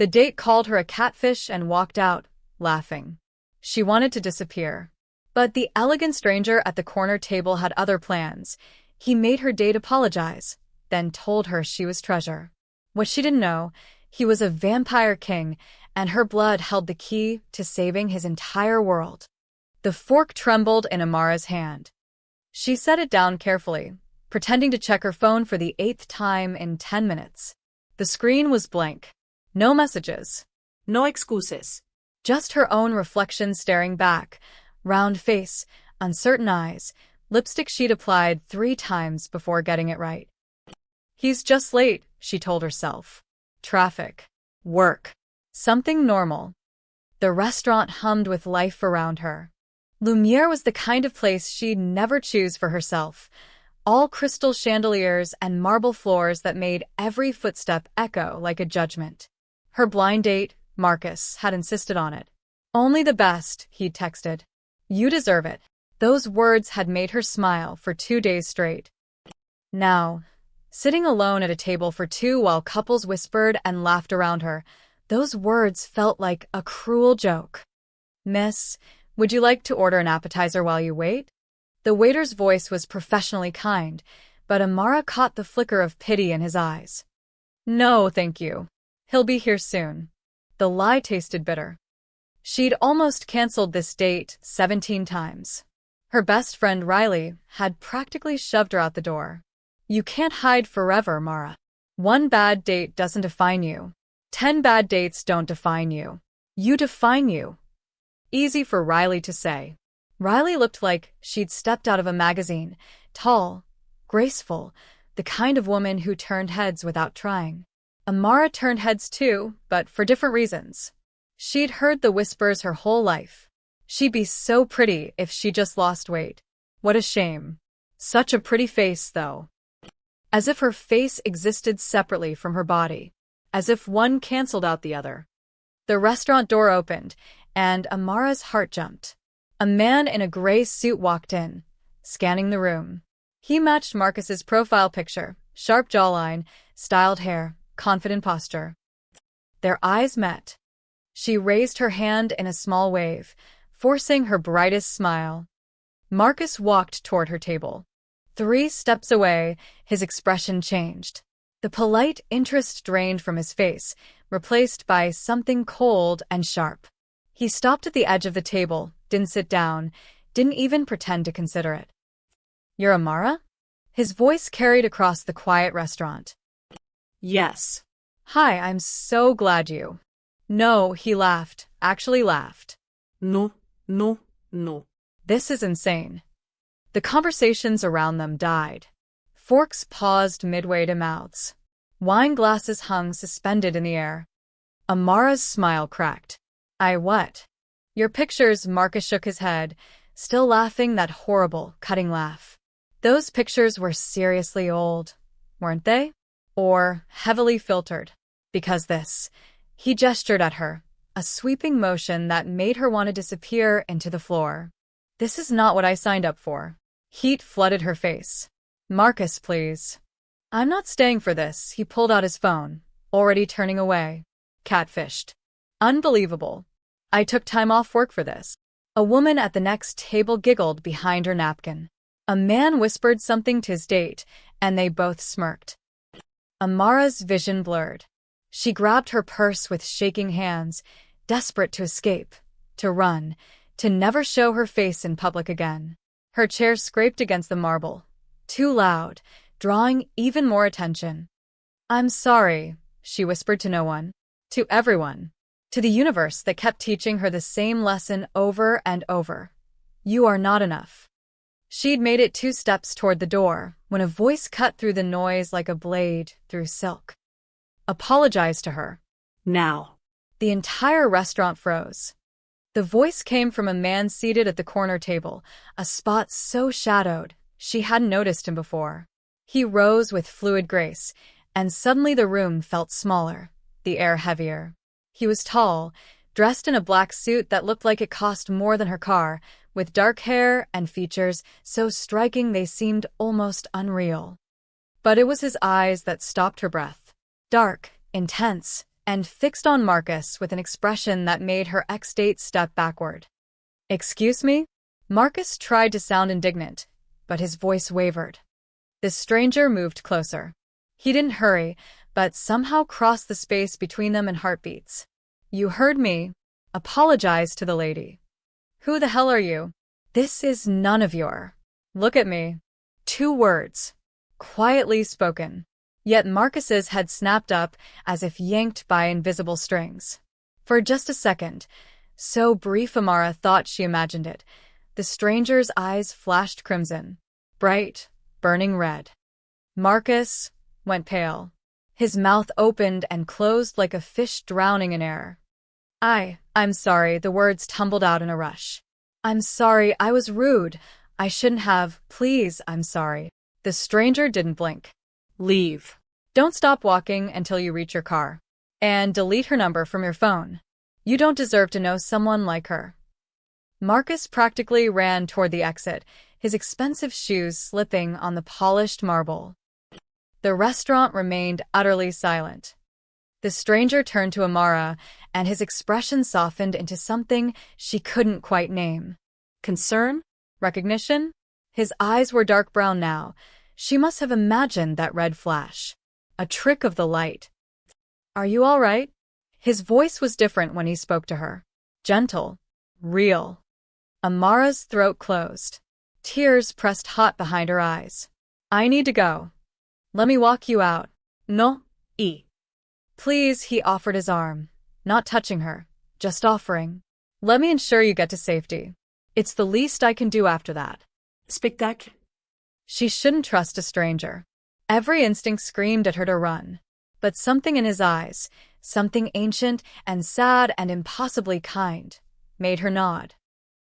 The date called her a catfish and walked out, laughing. She wanted to disappear. But the elegant stranger at the corner table had other plans. He made her date apologize, then told her she was treasure. What she didn't know, he was a vampire king, and her blood held the key to saving his entire world. The fork trembled in Amara's hand. She set it down carefully, pretending to check her phone for the 8th time in 10 minutes. The screen was blank. No messages. No excuses. Just her own reflection staring back. Round face, uncertain eyes, lipstick she'd applied 3 times before getting it right. He's just late, she told herself. Traffic. Work. Something normal. The restaurant hummed with life around her. Lumiere was the kind of place she'd never choose for herself. All crystal chandeliers and marble floors that made every footstep echo like a judgment. Her blind date, Marcus, had insisted on it. Only the best, he'd texted. You deserve it. Those words had made her smile for 2 days straight. Now, sitting alone at a table for 2 while couples whispered and laughed around her, those words felt like a cruel joke. Miss, would you like to order an appetizer while you wait? The waiter's voice was professionally kind, but Amara caught the flicker of pity in his eyes. No, thank you. He'll be here soon. The lie tasted bitter. She'd almost canceled this date 17 times. Her best friend Riley had practically shoved her out the door. You can't hide forever, Mara. 1 bad date doesn't define you. 10 bad dates don't define you. You define you. Easy for Riley to say. Riley looked like she'd stepped out of a magazine, tall, graceful, the kind of woman who turned heads without trying. Amara turned heads too, but for different reasons. She'd heard the whispers her whole life. She'd be so pretty if she just lost weight. What a shame. Such a pretty face, though. As if her face existed separately from her body. As if one canceled out the other. The restaurant door opened, and Amara's heart jumped. A man in a gray suit walked in, scanning the room. He matched Marcus's profile picture, sharp jawline, styled hair, confident posture. Their eyes met. She raised her hand in a small wave, forcing her brightest smile. Marcus walked toward her table. 3 steps away, his expression changed. The polite interest drained from his face, replaced by something cold and sharp. He stopped at the edge of the table, didn't sit down, didn't even pretend to consider it. You're Amara? His voice carried across the quiet restaurant. Yes. Hi, I'm so glad you. No, he laughed, actually laughed. No, no, no. This is insane. The conversations around them died. Forks paused midway to mouths. Wine glasses hung suspended in the air. Amara's smile cracked. What? Your pictures, Marcus shook his head, still laughing that horrible, cutting laugh. Those pictures were seriously old, weren't they? Or heavily filtered. Because this. He gestured at her, a sweeping motion that made her want to disappear into the floor. This is not what I signed up for. Heat flooded her face. Marcus, please. I'm not staying for this. He pulled out his phone, already turning away. Catfished. Unbelievable. I took time off work for this. A woman at the next table giggled behind her napkin. A man whispered something to his date, and they both smirked. Amara's vision blurred. She grabbed her purse with shaking hands, desperate to escape, to run, to never show her face in public again. Her chair scraped against the marble, too loud, drawing even more attention. I'm sorry, she whispered to no one. To everyone. To the universe that kept teaching her the same lesson over and over. You are not enough. She'd made it 2 steps toward the door when a voice cut through the noise like a blade through silk. Apologize to her. Now. The entire restaurant froze. The voice came from a man seated at the corner table, a spot so shadowed she hadn't noticed him before. He rose with fluid grace, and suddenly the room felt smaller, the air heavier. He was tall, dressed in a black suit that looked like it cost more than her car, with dark hair and features so striking they seemed almost unreal. But it was his eyes that stopped her breath. Dark, intense, and fixed on Marcus with an expression that made her ex-date step backward. "Excuse me?" Marcus tried to sound indignant, but his voice wavered. The stranger moved closer. He didn't hurry, but somehow crossed the space between them in heartbeats. "You heard me. Apologize to the lady." "Who the hell are you?" "This is none of your." "Look at me." 2 words. Quietly spoken. Yet Marcus's had snapped up as if yanked by invisible strings. For just a second, so brief Amara thought she imagined it, the stranger's eyes flashed crimson. Bright, burning red. Marcus went pale. His mouth opened and closed like a fish drowning in air. I'm sorry, the words tumbled out in a rush. "I'm sorry, I was rude. I shouldn't have. Please, I'm sorry." The stranger didn't blink. Leave. "Don't stop walking until you reach your car. And delete her number from your phone. You don't deserve to know someone like her." Marcus practically ran toward the exit, his expensive shoes slipping on the polished marble. The restaurant remained utterly silent. The stranger turned to Amara, and his expression softened into something she couldn't quite name. Concern? Recognition? His eyes were dark brown now. She must have imagined that red flash. A trick of the light. "Are you all right?" His voice was different when he spoke to her. Gentle. Real. Amara's throat closed. Tears pressed hot behind her eyes. "I need to go. Let me walk you out." "No, Please," he offered his arm, not touching her, just offering. "Let me ensure you get to safety. It's the least I can do after that." Spectacle. She shouldn't trust a stranger. Every instinct screamed at her to run. But something in his eyes, something ancient and sad and impossibly kind, made her nod.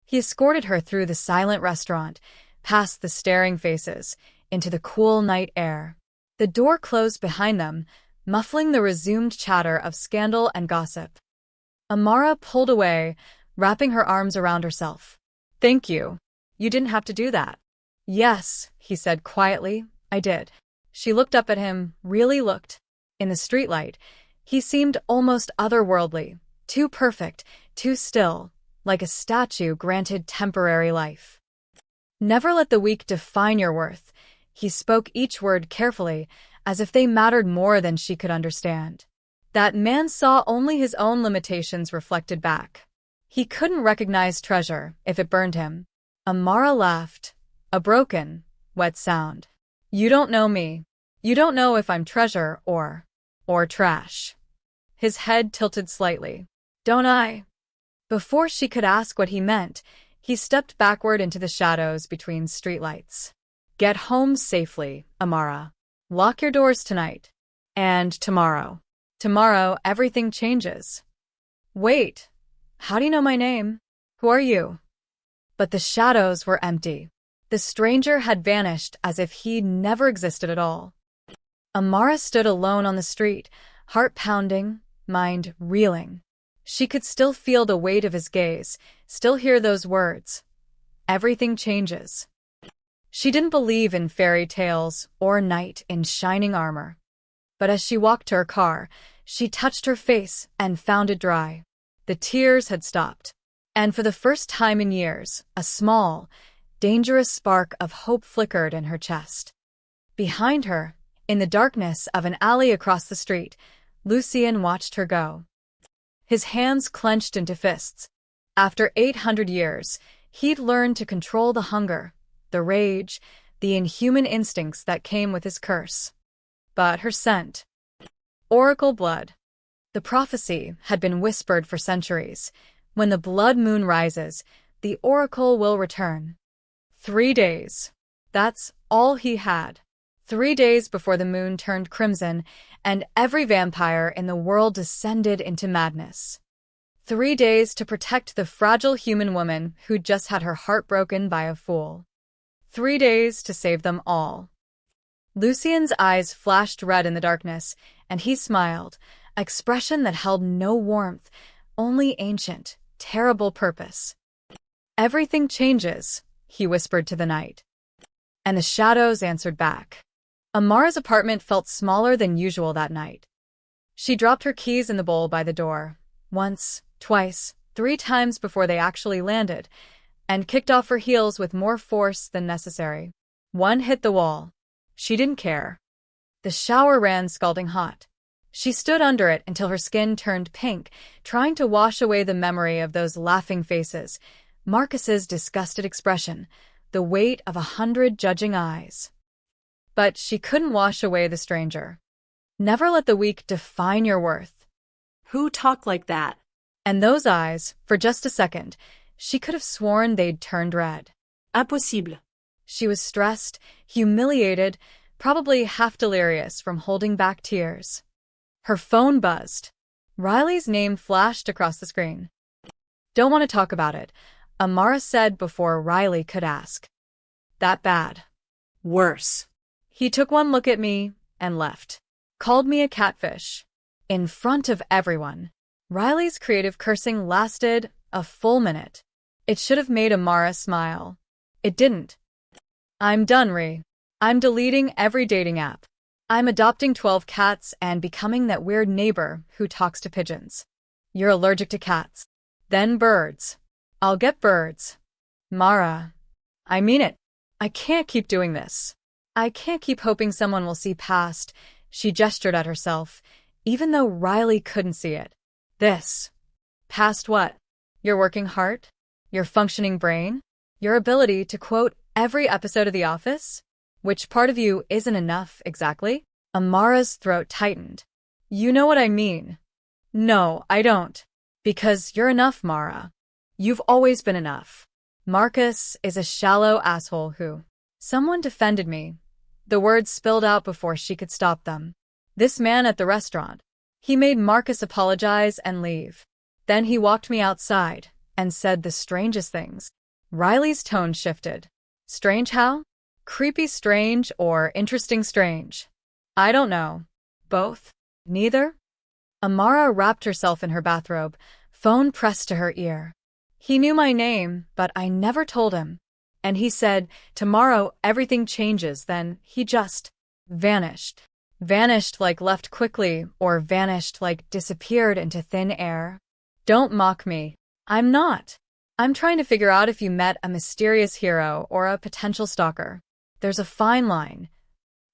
He escorted her through the silent restaurant, past the staring faces, into the cool night air. The door closed behind them, muffling the resumed chatter of scandal and gossip. Amara pulled away, wrapping her arms around herself. "Thank you. You didn't have to do that." "Yes," he said quietly, "I did." She looked up at him, really looked. In the streetlight, he seemed almost otherworldly, too perfect, too still, like a statue granted temporary life. "Never let the weak define your worth." He spoke each word carefully, as if they mattered more than she could understand. That man saw only his own limitations reflected back. He couldn't recognize treasure if it burned him. Amara laughed, a broken, wet sound. "You don't know me. You don't know if I'm treasure or trash." His head tilted slightly. "Don't I?" Before she could ask what he meant, he stepped backward into the shadows between streetlights. "Get home safely, Amara. Lock your doors tonight. And tomorrow. Tomorrow, everything changes." "Wait. How do you know my name? Who are you?" But the shadows were empty. The stranger had vanished as if he never existed at all. Amara stood alone on the street, heart pounding, mind reeling. She could still feel the weight of his gaze, still hear those words. Everything changes. She didn't believe in fairy tales or knight in shining armor. But as she walked to her car, she touched her face and found it dry. The tears had stopped. And for the first time in years, a small, dangerous spark of hope flickered in her chest. Behind her, in the darkness of an alley across the street, Lucien watched her go. His hands clenched into fists. After 800 years, he'd learned to control the hunger, the rage, the inhuman instincts that came with his curse. But her scent. Oracle blood. The prophecy had been whispered for centuries. When the blood moon rises, the oracle will return. 3 days. That's all he had. 3 days before the moon turned crimson, and every vampire in the world descended into madness. 3 days to protect the fragile human woman who'd just had her heart broken by a fool. 3 days to save them all. Lucien's eyes flashed red in the darkness, and he smiled, an expression that held no warmth, only ancient, terrible purpose. "Everything changes," he whispered to the night. And the shadows answered back. Amara's apartment felt smaller than usual that night. She dropped her keys in the bowl by the door. Once, twice, 3 times before they actually landed, and kicked off her heels with more force than necessary. One hit the wall. She didn't care. The shower ran scalding hot. She stood under it until her skin turned pink, trying to wash away the memory of those laughing faces, Marcus's disgusted expression, the weight of 100 judging eyes. But she couldn't wash away the stranger. Never let the weak define your worth. Who talked like that? And those eyes, for just a second, she could have sworn they'd turned red. Impossible. She was stressed, humiliated, probably half delirious from holding back tears. Her phone buzzed. Riley's name flashed across the screen. "Don't want to talk about it," Amara said before Riley could ask. "That bad?" Worse. He took one look at me and left. Called me a catfish. In front of everyone. Riley's creative cursing lasted a full minute. It should have made Amara smile. It didn't. "I'm done, Ree. I'm deleting every dating app. I'm adopting 12 cats and becoming that weird neighbor who talks to pigeons. You're allergic to cats. Then birds. I'll get birds. Mara. I mean it. I can't keep doing this. I can't keep hoping someone will see past," she gestured at herself, even though Riley couldn't see it. "This. Past what? Your working heart? Your functioning brain? Your ability to quote every episode of The Office? Which part of you isn't enough, exactly?" Amara's throat tightened. "You know what I mean." "No, I don't. Because you're enough, Mara. You've always been enough. Marcus is a shallow asshole who..." Someone defended me. The words spilled out before she could stop them. "This man at the restaurant. He made Marcus apologize and leave. Then he walked me outside and said the strangest things." Riley's tone shifted. "Strange how? Creepy strange or interesting strange?" "I don't know. Both? Neither?" Amara wrapped herself in her bathrobe, phone pressed to her ear. "He knew my name, but I never told him. And he said, tomorrow everything changes, then he just vanished. Vanished like left quickly, or vanished like disappeared into thin air. Don't mock me. I'm not. I'm trying to figure out if you met a mysterious hero or a potential stalker. There's a fine line."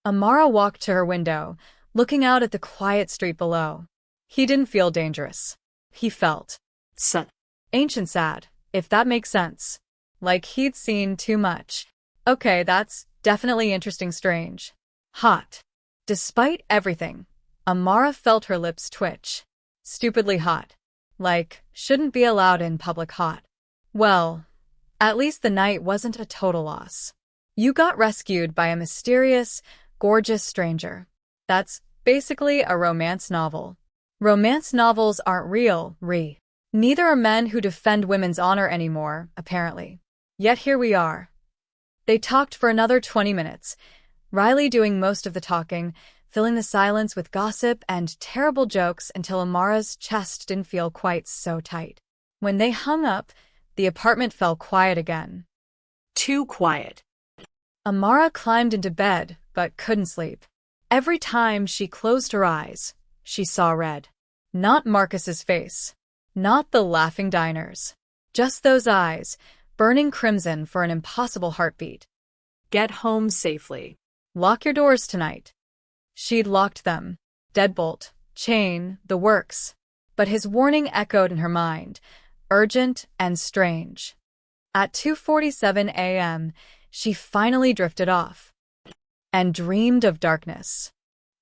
Amara walked to her window, looking out at the quiet street below. He didn't feel dangerous. He felt ancient sad, if that makes sense. Like he'd seen too much. Okay, that's definitely interesting strange. Hot. Despite everything, Amara felt her lips twitch. Stupidly hot. Like, shouldn't be allowed in public hot. Well, at least the night wasn't a total loss. You got rescued by a mysterious, gorgeous stranger. That's basically a romance novel. Romance novels aren't real, Ree. Neither are men who defend women's honor anymore, apparently. Yet here we are. They talked for another 20 minutes, Riley doing most of the talking, filling the silence with gossip and terrible jokes until Amara's chest didn't feel quite so tight. When they hung up, the apartment fell quiet again. Too quiet. Amara climbed into bed, but couldn't sleep. Every time she closed her eyes, she saw red. Not Marcus's face. Not the laughing diners. Just those eyes, burning crimson for an impossible heartbeat. Get home safely. Lock your doors tonight. She'd locked them. Deadbolt, chain, the works. But his warning echoed in her mind, urgent and strange. At 2:47 a.m., she finally drifted off. And dreamed of darkness.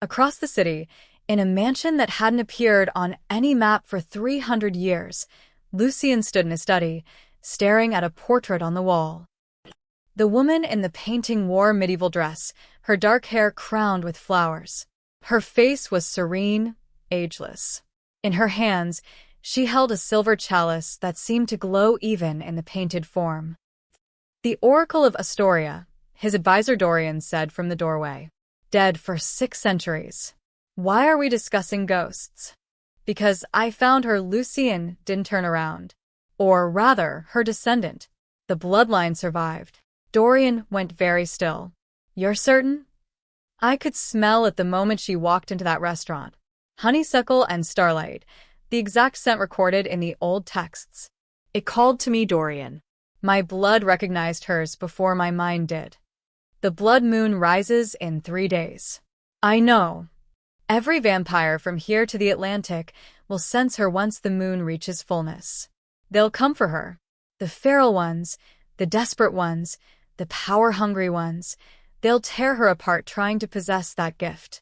Across the city, in a mansion that hadn't appeared on any map for 300 years, Lucien stood in his study, staring at a portrait on the wall. The woman in the painting wore a medieval dress, her dark hair crowned with flowers. Her face was serene, ageless. In her hands, she held a silver chalice that seemed to glow even in the painted form. "The Oracle of Astoria," his advisor Dorian said from the doorway. "Dead for 6 centuries. Why are we discussing ghosts?" "Because I found her." Lucien didn't turn around. Or rather, her descendant. The bloodline survived. Dorian went very still. "You're certain?" "I could smell it the moment she walked into that restaurant. Honeysuckle and starlight, the exact scent recorded in the old texts. It called to me, Dorian. My blood recognized hers before my mind did. The blood moon rises in 3 days. I know. Every vampire from here to the Atlantic will sense her once the moon reaches fullness. They'll come for her. The feral ones, the desperate ones, the power-hungry ones. They'll tear her apart trying to possess that gift.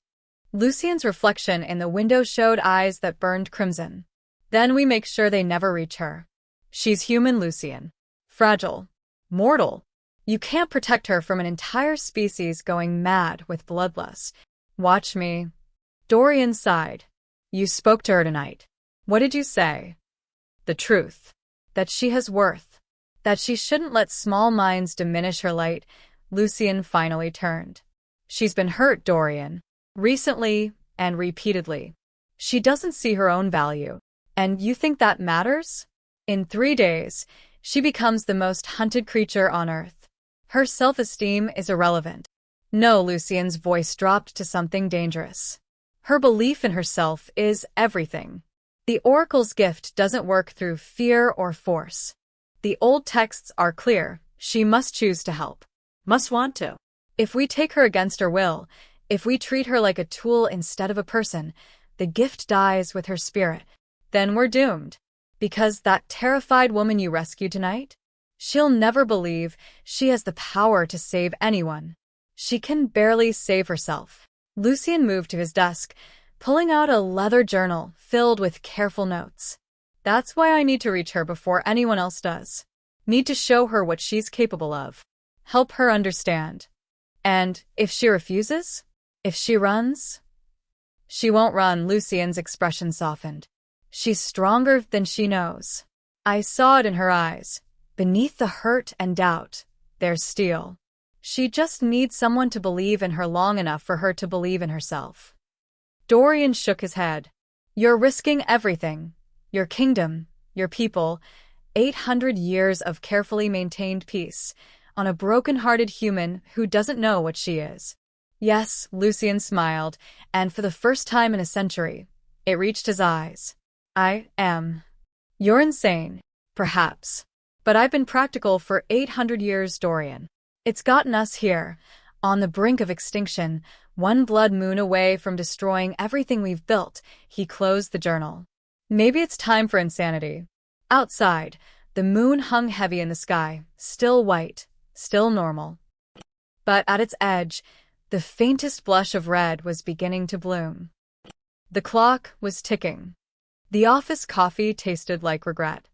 Lucien's reflection in the window showed eyes that burned crimson. Then we make sure they never reach her. She's human, Lucien. Fragile. Mortal. You can't protect her from an entire species going mad with bloodlust. Watch me. Dorian sighed. You spoke to her tonight. What did you say? The truth. That she has worth. That she shouldn't let small minds diminish her light. Lucien finally turned. She's been hurt, Dorian. Recently and repeatedly. She doesn't see her own value. And you think that matters? In 3 days, she becomes the most hunted creature on Earth. Her self-esteem is irrelevant. No, Lucien's voice dropped to something dangerous. Her belief in herself is everything. The Oracle's gift doesn't work through fear or force. The old texts are clear. She must choose to help. Must want to. If we take her against her will, if we treat her like a tool instead of a person, the gift dies with her spirit. Then we're doomed. Because that terrified woman you rescued tonight? She'll never believe she has the power to save anyone. She can barely save herself. Lucien moved to his desk, pulling out a leather journal filled with careful notes. That's why I need to reach her before anyone else does. Need to show her what she's capable of. Help her understand. And if she refuses? If she runs? She won't run, Lucien's expression softened. She's stronger than she knows. I saw it in her eyes. Beneath the hurt and doubt, there's steel. She just needs someone to believe in her long enough for her to believe in herself. Dorian shook his head. You're risking everything. Your kingdom, your people, 800 years of carefully maintained peace, on a broken-hearted human who doesn't know what she is. Yes, Lucien smiled, and for the first time in a century, it reached his eyes. I am. You're insane, perhaps. But I've been practical for 800 years, Dorian. It's gotten us here, on the brink of extinction, one blood moon away from destroying everything we've built. He closed the journal. Maybe it's time for insanity. Outside, the moon hung heavy in the sky, still white, still normal. But at its edge, the faintest blush of red was beginning to bloom. The clock was ticking. The office coffee tasted like regret.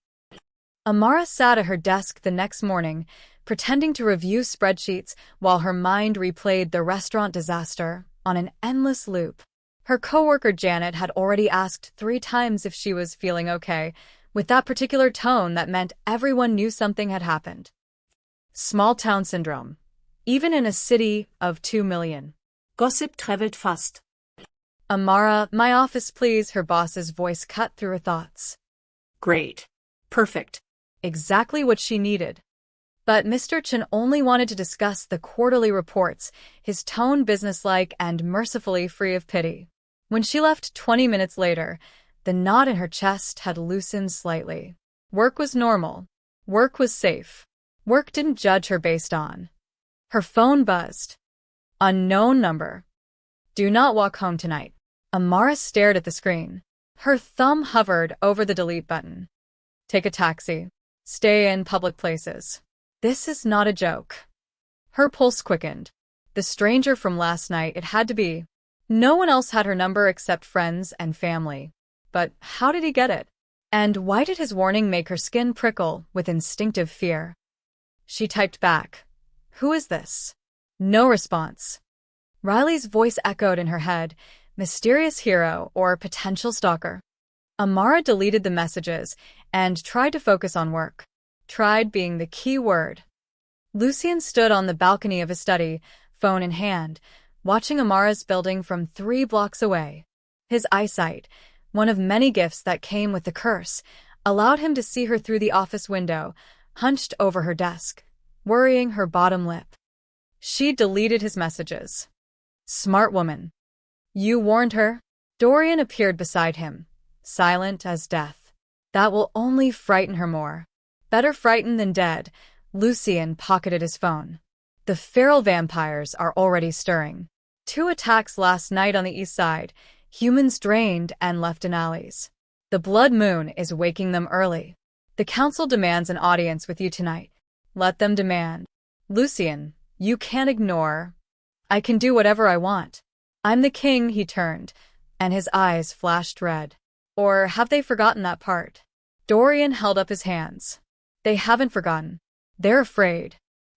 Amara sat at her desk the next morning, pretending to review spreadsheets while her mind replayed the restaurant disaster on an endless loop. Her coworker Janet had already asked 3 times if she was feeling okay, with that particular tone that meant everyone knew something had happened. Small town syndrome. Even in a city of 2 million. Gossip travelt fast. Amara, my office please, her boss's voice cut through her thoughts. Great. Perfect. Exactly what she needed. But Mr. Chen only wanted to discuss the quarterly reports, his tone businesslike and mercifully free of pity. When she left 20 minutes later, the knot in her chest had loosened slightly. Work was normal. Work was safe. Work didn't judge her based on. Her phone buzzed. Unknown number. Do not walk home tonight. Amara stared at the screen. Her thumb hovered over the delete button. Take a taxi. Stay in public places. This is not a joke. Her pulse quickened. The stranger from last night, it had to be. No one else had her number except friends and family. But how did he get it? And why did his warning make her skin prickle with instinctive fear? She typed back. Who is this? No response. Riley's voice echoed in her head. Mysterious hero or potential stalker. Amara deleted the messages and tried to focus on work. Tried being the key word. Lucien stood on the balcony of his study, phone in hand, watching Amara's building from 3 blocks away. His eyesight, one of many gifts that came with the curse, allowed him to see her through the office window, hunched over her desk, worrying her bottom lip. She deleted his messages. Smart woman. You warned her? Dorian appeared beside him, silent as death. That will only frighten her more. Better frightened than dead. Lucien pocketed his phone. The feral vampires are already stirring. 2 attacks last night on the east side, humans drained and left in alleys. The blood moon is waking them early. The council demands an audience with you tonight. Let them demand. Lucien, you can't ignore. I can do whatever I want. I'm the king, he turned, and his eyes flashed red. Or have they forgotten that part? Dorian held up his hands. They haven't forgotten. They're afraid.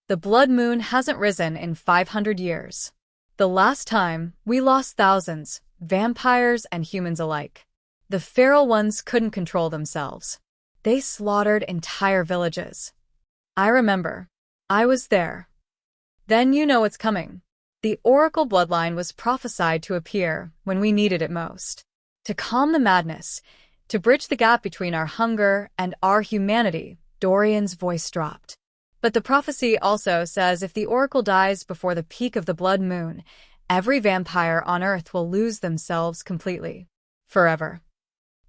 The blood moon hasn't risen in 500 years. The last time, we lost thousands, vampires and humans alike. The feral ones couldn't control themselves. They slaughtered entire villages. I remember. I was there. Then you know what's coming. The Oracle bloodline was prophesied to appear when we needed it most. To calm the madness, to bridge the gap between our hunger and our humanity, Dorian's voice dropped. But the prophecy also says if the Oracle dies before the peak of the blood moon, every vampire on Earth will lose themselves completely. Forever.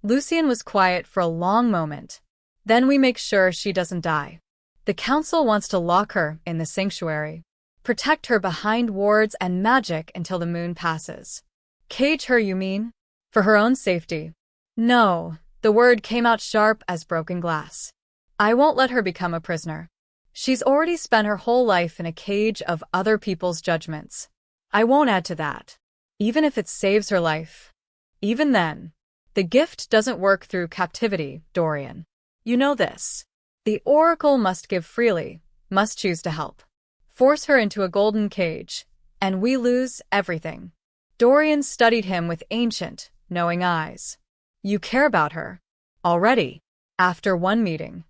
Lucien was quiet for a long moment. Then we make sure she doesn't die. The council wants to lock her in the sanctuary. Protect her behind wards and magic until the moon passes. Cage her, you mean? For her own safety. No, the word came out sharp as broken glass. I won't let her become a prisoner. She's already spent her whole life in a cage of other people's judgments. I won't add to that. Even if it saves her life. Even then. The gift doesn't work through captivity, Dorian. You know this. The Oracle must give freely, must choose to help. Force her into a golden cage, and we lose everything. Dorian studied him with ancient, knowing eyes. You care about her. Already. After one meeting.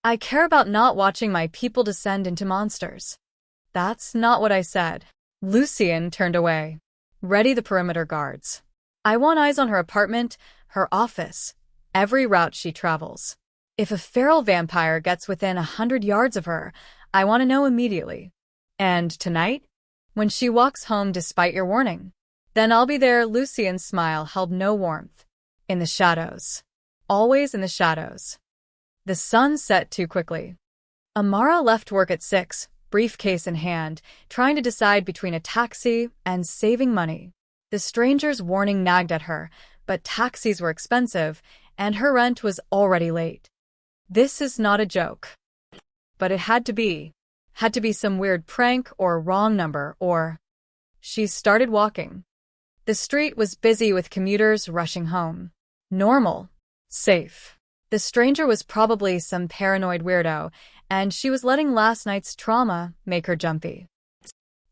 I care about not watching my people descend into monsters. That's not what I said. Lucien turned away. Ready the perimeter guards. I want eyes on her apartment, her office, every route she travels. If a feral vampire gets within 100 yards of her, I want to know immediately. And tonight? When she walks home despite your warning. Then I'll be there. Lucien's smile held no warmth. In the shadows. Always in the shadows. The sun set too quickly. Amara left work at 6, briefcase in hand, trying to decide between a taxi and saving money. The stranger's warning nagged at her, but taxis were expensive, and her rent was already late. This is not a joke. But it had to be. Had to be some weird prank or wrong number or... She started walking. The street was busy with commuters rushing home. Normal. Safe. The stranger was probably some paranoid weirdo, and she was letting last night's trauma make her jumpy.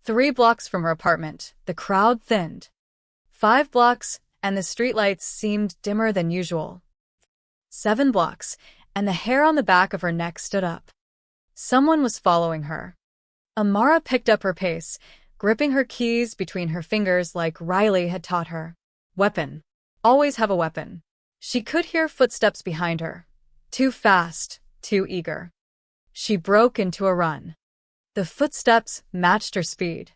3 blocks from her apartment, the crowd thinned. 5 blocks, and the streetlights seemed dimmer than usual. 7 blocks, and the hair on the back of her neck stood up. Someone was following her. Amara picked up her pace, gripping her keys between her fingers like Riley had taught her. Weapon. Always have a weapon. She could hear footsteps behind her. Too fast, too eager. She broke into a run. The footsteps matched her speed.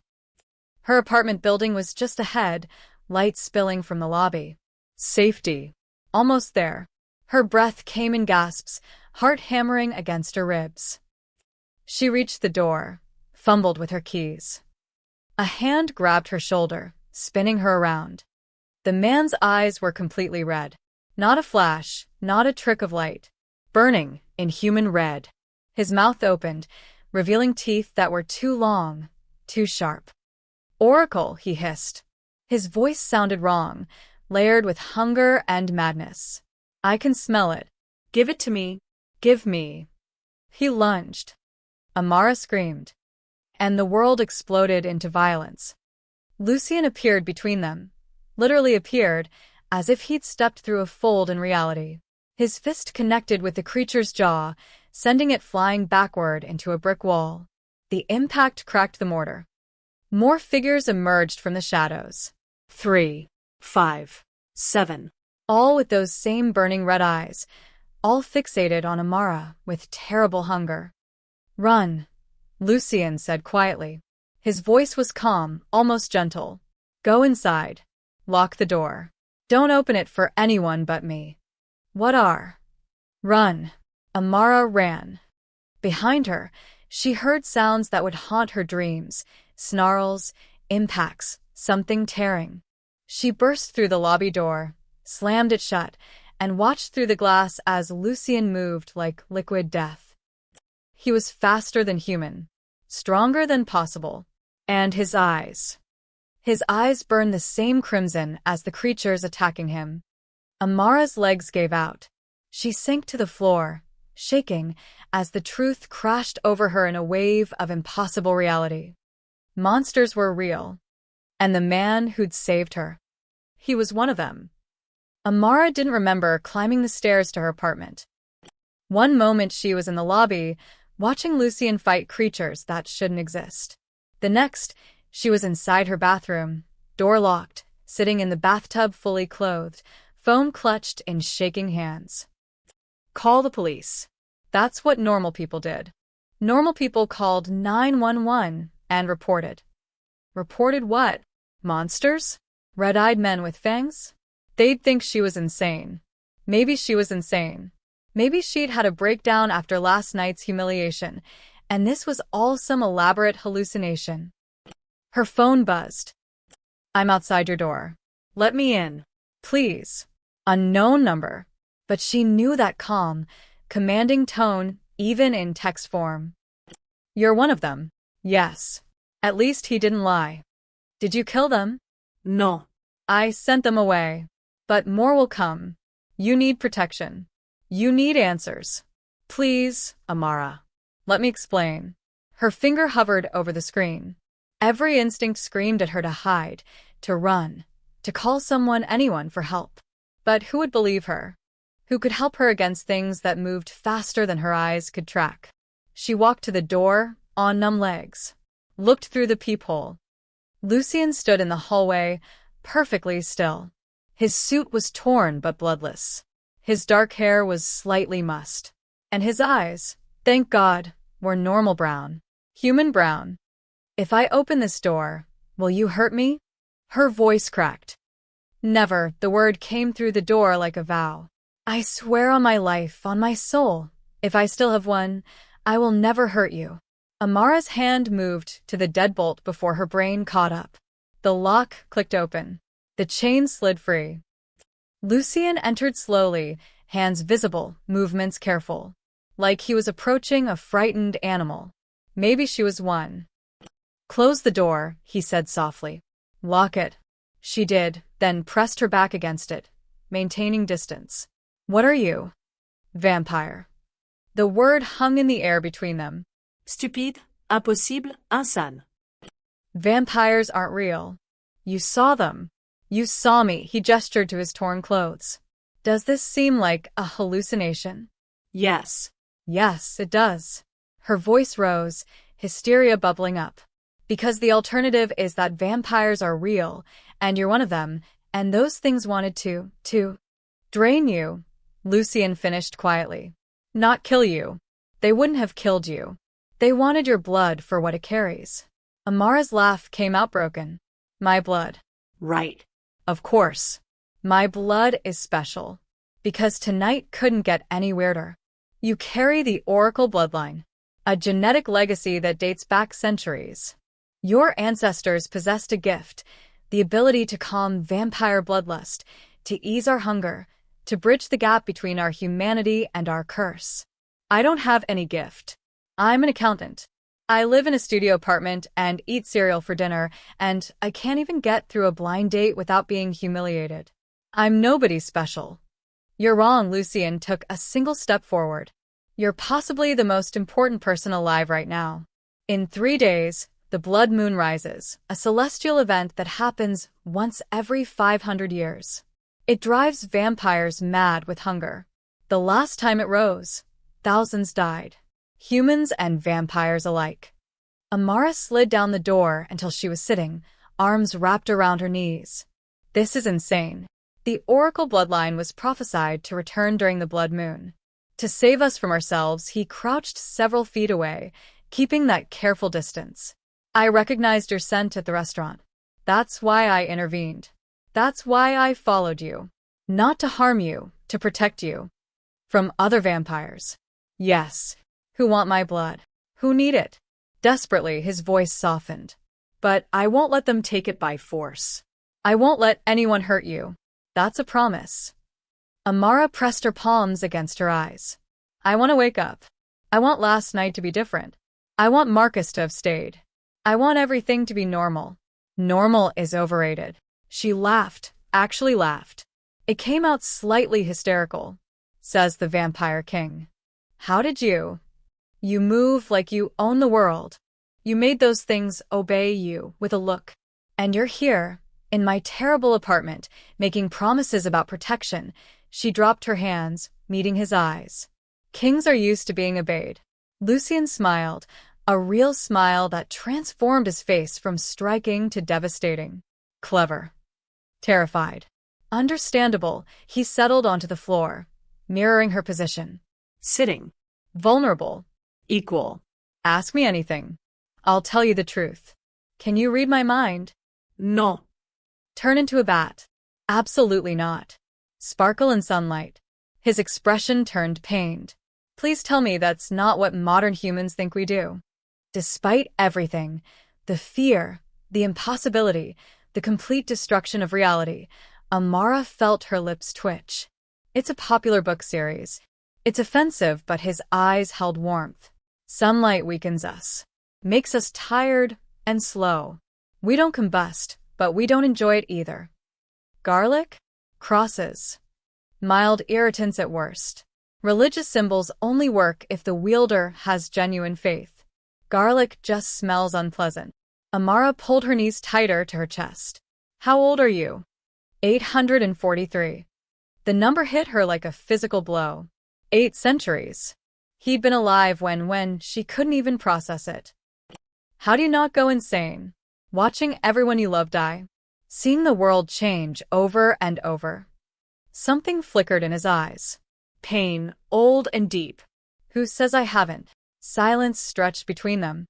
Her apartment building was just ahead, light spilling from the lobby. Safety. Almost there. Her breath came in gasps, heart hammering against her ribs. She reached the door, fumbled with her keys. A hand grabbed her shoulder, spinning her around. The man's eyes were completely red. Not a flash, not a trick of light. Burning, inhuman red. His mouth opened, revealing teeth that were too long, too sharp. Oracle, he hissed. His voice sounded wrong, layered with hunger and madness. I can smell it. Give it to me. Give me. He lunged. Amara screamed. And the world exploded into violence. Lucien appeared between them. Literally appeared, as if he'd stepped through a fold in reality. His fist connected with the creature's jaw, sending it flying backward into a brick wall. The impact cracked the mortar. More figures emerged from the shadows. 3, 5, 7. All with those same burning red eyes, all fixated on Amara with terrible hunger. Run, Lucien said quietly. His voice was calm, almost gentle. Go inside. Lock the door. Don't open it for anyone but me. What are? Run. Amara ran. Behind her, she heard sounds that would haunt her dreams, snarls, impacts, something tearing. She burst through the lobby door, slammed it shut, and watched through the glass as Lucien moved like liquid death. He was faster than human, stronger than possible, and his eyes burned the same crimson as the creatures attacking him. Amara's legs gave out. She sank to the floor, shaking, as the truth crashed over her in a wave of impossible reality. Monsters were real, and the man who'd saved her, he was one of them. Amara didn't remember climbing the stairs to her apartment. One moment she was in the lobby, watching Lucien fight creatures that shouldn't exist. The next, she was inside her bathroom, door locked, sitting in the bathtub fully clothed, foam clutched in shaking hands. Call the police. That's what normal people did. Normal people called 911 and reported. Reported what? Monsters? Red-eyed men with fangs? They'd think she was insane. Maybe she was insane. Maybe she'd had a breakdown after last night's humiliation, and this was all some elaborate hallucination. Her phone buzzed. I'm outside your door. Let me in. Please. Unknown number. But she knew that calm, commanding tone, even in text form. You're one of them. Yes. At least he didn't lie. Did you kill them? No. I sent them away. But more will come. You need protection. You need answers. Please, Amara. Let me explain. Her finger hovered over the screen. Every instinct screamed at her to hide, to run, to call someone, anyone, for help. But who would believe her? Who could help her against things that moved faster than her eyes could track? She walked to the door, on numb legs, looked through the peephole. Lucien stood in the hallway, perfectly still. His suit was torn but bloodless. His dark hair was slightly mussed. And his eyes, thank God, were normal brown. Human brown. If I open this door, will you hurt me? Her voice cracked. Never, the word came through the door like a vow. I swear on my life, on my soul, if I still have one, I will never hurt you. Amara's hand moved to the deadbolt before her brain caught up. The lock clicked open. The chain slid free. Lucien entered slowly, hands visible, movements careful. Like he was approaching a frightened animal. Maybe she was one. Close the door, he said softly. Lock it. She did, then pressed her back against it, maintaining distance. What are you? Vampire. The word hung in the air between them. Stupide, impossible, insane. Vampires aren't real. You saw them. You saw me, he gestured to his torn clothes. Does this seem like a hallucination? Yes. Yes, it does. Her voice rose, hysteria bubbling up. Because the alternative is that vampires are real, and you're one of them, and those things wanted to drain you, Lucien finished quietly. Not kill you. They wouldn't have killed you. They wanted your blood for what it carries. Amara's laugh came out broken. My blood. Right. Of course. My blood is special. Because tonight couldn't get any weirder. You carry the Oracle bloodline. A genetic legacy that dates back centuries. Your ancestors possessed a gift, the ability to calm vampire bloodlust, to ease our hunger, to bridge the gap between our humanity and our curse. I don't have any gift. I'm an accountant. I live in a studio apartment and eat cereal for dinner, and I can't even get through a blind date without being humiliated. I'm nobody special. You're wrong, Lucien took a single step forward. You're possibly the most important person alive right now. In 3 days, the blood moon rises, a celestial event that happens once every 500 years. It drives vampires mad with hunger. The last time it rose, thousands died. Humans and vampires alike. Amara slid down the door until she was sitting, arms wrapped around her knees. This is insane. The Oracle bloodline was prophesied to return during the blood moon. To save us from ourselves, he crouched several feet away, keeping that careful distance. I recognized your scent at the restaurant. That's why I intervened. That's why I followed you. Not to harm you, to protect you. From other vampires. Yes. Who want my blood. Who need it. Desperately, his voice softened. But I won't let them take it by force. I won't let anyone hurt you. That's a promise. Amara pressed her palms against her eyes. I want to wake up. I want last night to be different. I want Marcus to have stayed. I want everything to be normal. Normal is overrated. She laughed, actually laughed. It came out slightly hysterical. Says the Vampire King. How did you? You move like you own the world. You made those things obey you with a look. And you're here, in my terrible apartment, making promises about protection. She dropped her hands, meeting his eyes. Kings are used to being obeyed. Lucien smiled, a real smile that transformed his face from striking to devastating. Clever. Terrified. Understandable, he settled onto the floor, mirroring her position. Sitting. Vulnerable. Equal. Ask me anything. I'll tell you the truth. Can you read my mind? No. Turn into a bat. Absolutely not. Sparkle in sunlight. His expression turned pained. Please tell me that's not what modern humans think we do. Despite everything, the fear, the impossibility, the complete destruction of reality, Amara felt her lips twitch. It's a popular book series. It's offensive, but his eyes held warmth. Sunlight weakens us. Makes us tired and slow. We don't combust, but we don't enjoy it either. Garlic? Crosses. Mild irritants at worst. Religious symbols only work if the wielder has genuine faith. Garlic just smells unpleasant. Amara pulled her knees tighter to her chest. How old are you? 843. The number hit her like a physical blow. 8 centuries. He'd been alive when she couldn't even process it. How do you not go insane? Watching everyone you love die? Seeing the world change over and over? Something flickered in his eyes. Pain, old and deep. Who says I haven't? Silence stretched between them.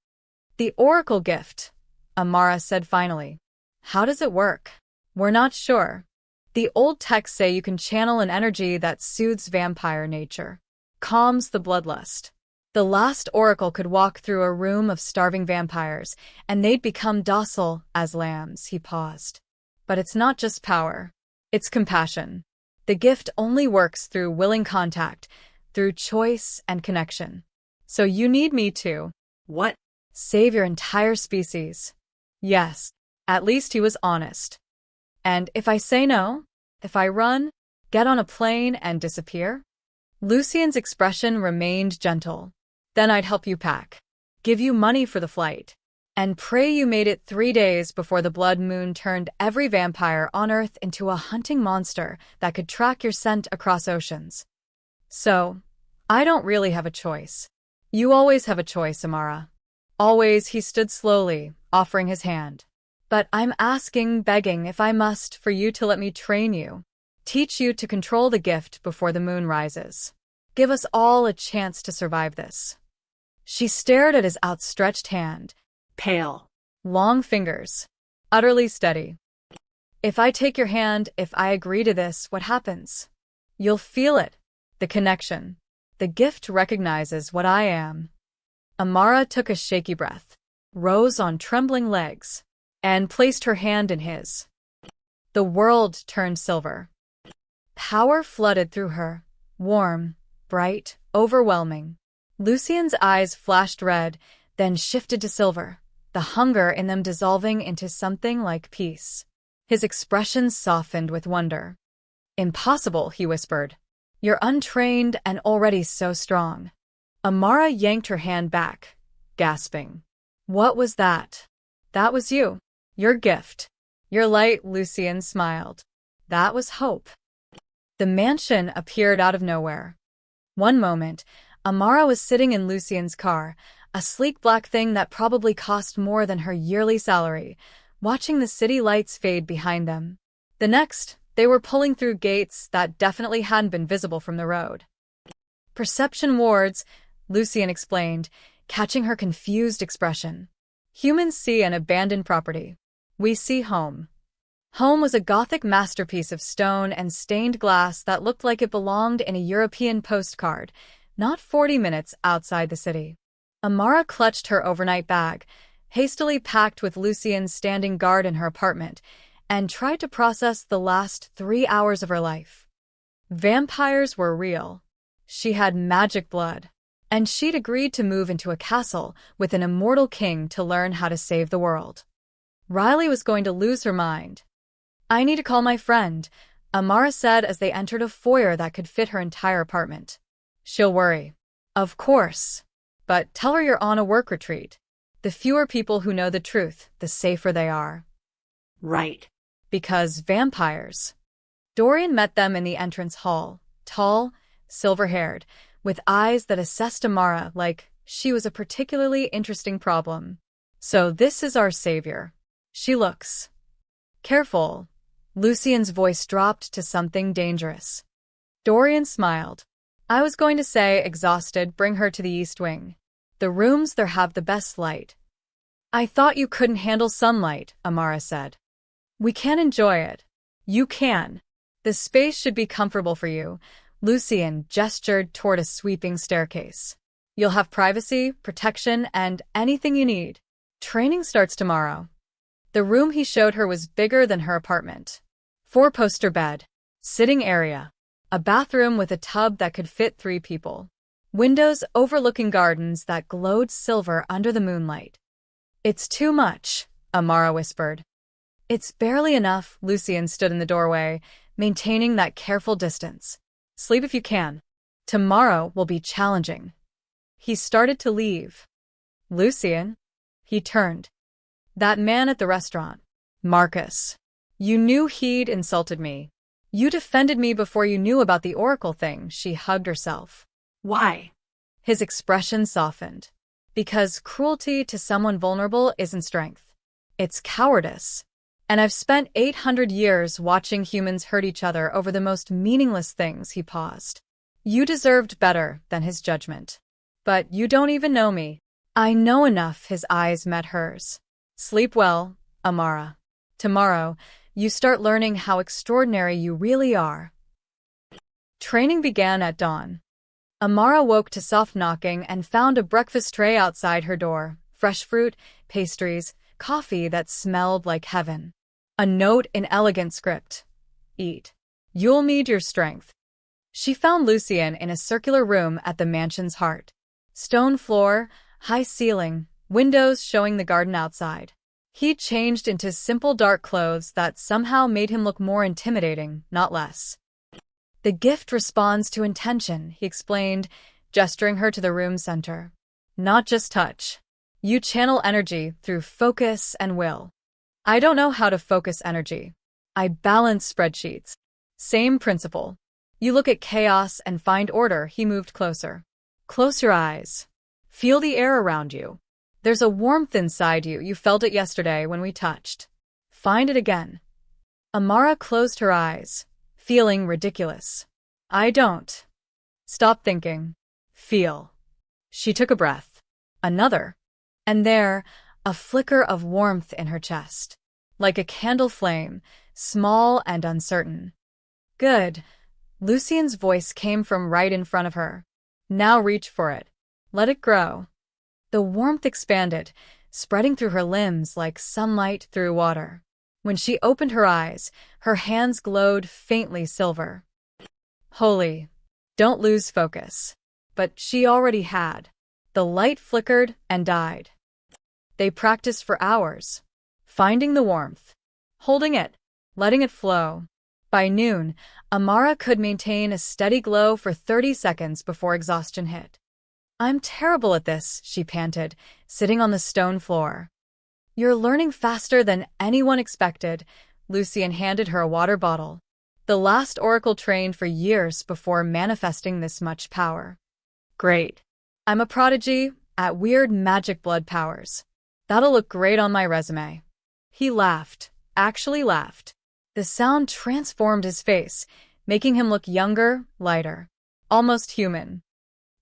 The Oracle gift, Amara said finally. How does it work? We're not sure. The old texts say you can channel an energy that soothes vampire nature, calms the bloodlust. The last oracle could walk through a room of starving vampires, and they'd become docile as lambs. He paused. But it's not just power. It's compassion. The gift only works through willing contact, through choice and connection. So you need me to. What? Save your entire species. Yes, at least he was honest. And if I say no, if I run, get on a plane and disappear? Lucien's expression remained gentle. Then I'd help you pack, give you money for the flight, and pray you made it 3 days before the blood moon turned every vampire on Earth into a hunting monster that could track your scent across oceans. So, I don't really have a choice. You always have a choice, Amara. Always. He stood slowly, offering his hand. But I'm asking, begging, if I must, for you to let me train you. Teach you to control the gift before the moon rises. Give us all a chance to survive this. She stared at his outstretched hand. Pale. Long fingers. Utterly steady. If I take your hand, if I agree to this, what happens? You'll feel it. The connection. The gift recognizes what I am. Amara took a shaky breath, rose on trembling legs, and placed her hand in his. The world turned silver. Power flooded through her, warm, bright, overwhelming. Lucien's eyes flashed red, then shifted to silver, the hunger in them dissolving into something like peace. His expression softened with wonder. Impossible, he whispered. You're untrained and already so strong. Amara yanked her hand back, gasping. What was that? That was you. Your gift. Your light, Lucien smiled. That was hope. The mansion appeared out of nowhere. One moment, Amara was sitting in Lucien's car, a sleek black thing that probably cost more than her yearly salary, watching the city lights fade behind them. The next, they were pulling through gates that definitely hadn't been visible from the road. Perception wards, Lucien explained, catching her confused expression. Humans see an abandoned property. We see home. Home was a Gothic masterpiece of stone and stained glass that looked like it belonged in a European postcard, not 40 minutes outside the city. Amara clutched her overnight bag, hastily packed with Lucien standing guard in her apartment, and tried to process the last 3 hours of her life. Vampires were real. She had magic blood. And she'd agreed to move into a castle with an immortal king to learn how to save the world. Riley was going to lose her mind. "I need to call my friend," Amara said as they entered a foyer that could fit her entire apartment. "She'll worry." "Of course. But tell her you're on a work retreat. The fewer people who know the truth, the safer they are." Right. Because vampires. Dorian met them in the entrance hall, tall, silver-haired, with eyes that assessed Amara like she was a particularly interesting problem. "So this is our savior. She looks careful." Lucien's voice dropped to something dangerous. Dorian smiled. "I was going to say, exhausted, bring her to the East Wing. The rooms there have the best light." "I thought you couldn't handle sunlight," Amara said. "We can enjoy it." "You can. The space should be comfortable for you." Lucien gestured toward a sweeping staircase. "You'll have privacy, protection, and anything you need. Training starts tomorrow." The room he showed her was bigger than her apartment. 4-poster bed, sitting area, a bathroom with a tub that could fit 3 people, windows overlooking gardens that glowed silver under the moonlight. "It's too much," Amara whispered. "It's barely enough." Lucien stood in the doorway, maintaining that careful distance. "Sleep if you can. Tomorrow will be challenging." He started to leave. "Lucien?" He turned. "That man at the restaurant. Marcus. You knew he'd insulted me. You defended me before you knew about the Oracle thing." She hugged herself. Why? His expression softened. "Because cruelty to someone vulnerable isn't strength. It's cowardice. And I've spent 800 years watching humans hurt each other over the most meaningless things." He paused. "You deserved better than his judgment. But you don't even know me." "I know enough." His eyes met hers. "Sleep well, Amara. Tomorrow, you start learning how extraordinary you really are." Training began at dawn. Amara woke to soft knocking and found a breakfast tray outside her door, fresh fruit, pastries, coffee that smelled like heaven. A note in elegant script. "Eat. You'll need your strength." She found Lucien in a circular room at the mansion's heart. Stone floor, high ceiling, windows showing the garden outside. He'd changed into simple dark clothes that somehow made him look more intimidating, not less. "The gift responds to intention," he explained, gesturing her to the room center. "Not just touch. You channel energy through focus and will." "I don't know how to focus energy. I balance spreadsheets." "Same principle. You look at chaos and find order." He moved closer. "Close your eyes. Feel the air around you. There's a warmth inside you. You felt it yesterday when we touched. Find it again." Amara closed her eyes, feeling ridiculous. "I don't." "Stop thinking. Feel." She took a breath. Another. And there, a flicker of warmth in her chest. Like a candle flame, small and uncertain. "Good." Lucien's voice came from right in front of her. "Now reach for it. Let it grow." The warmth expanded, spreading through her limbs like sunlight through water. When she opened her eyes, her hands glowed faintly silver. Holy. Don't lose focus. But she already had. The light flickered and died. They practiced for hours, finding the warmth, holding it, letting it flow. By noon, Amara could maintain a steady glow for 30 seconds before exhaustion hit. "I'm terrible at this," she panted, sitting on the stone floor. "You're learning faster than anyone expected." Lucien handed her a water bottle. The last Oracle trained for years before manifesting this much power. "Great. I'm a prodigy at weird magic blood powers. That'll look great on my resume." He laughed, actually laughed. The sound transformed his face, making him look younger, lighter, almost human.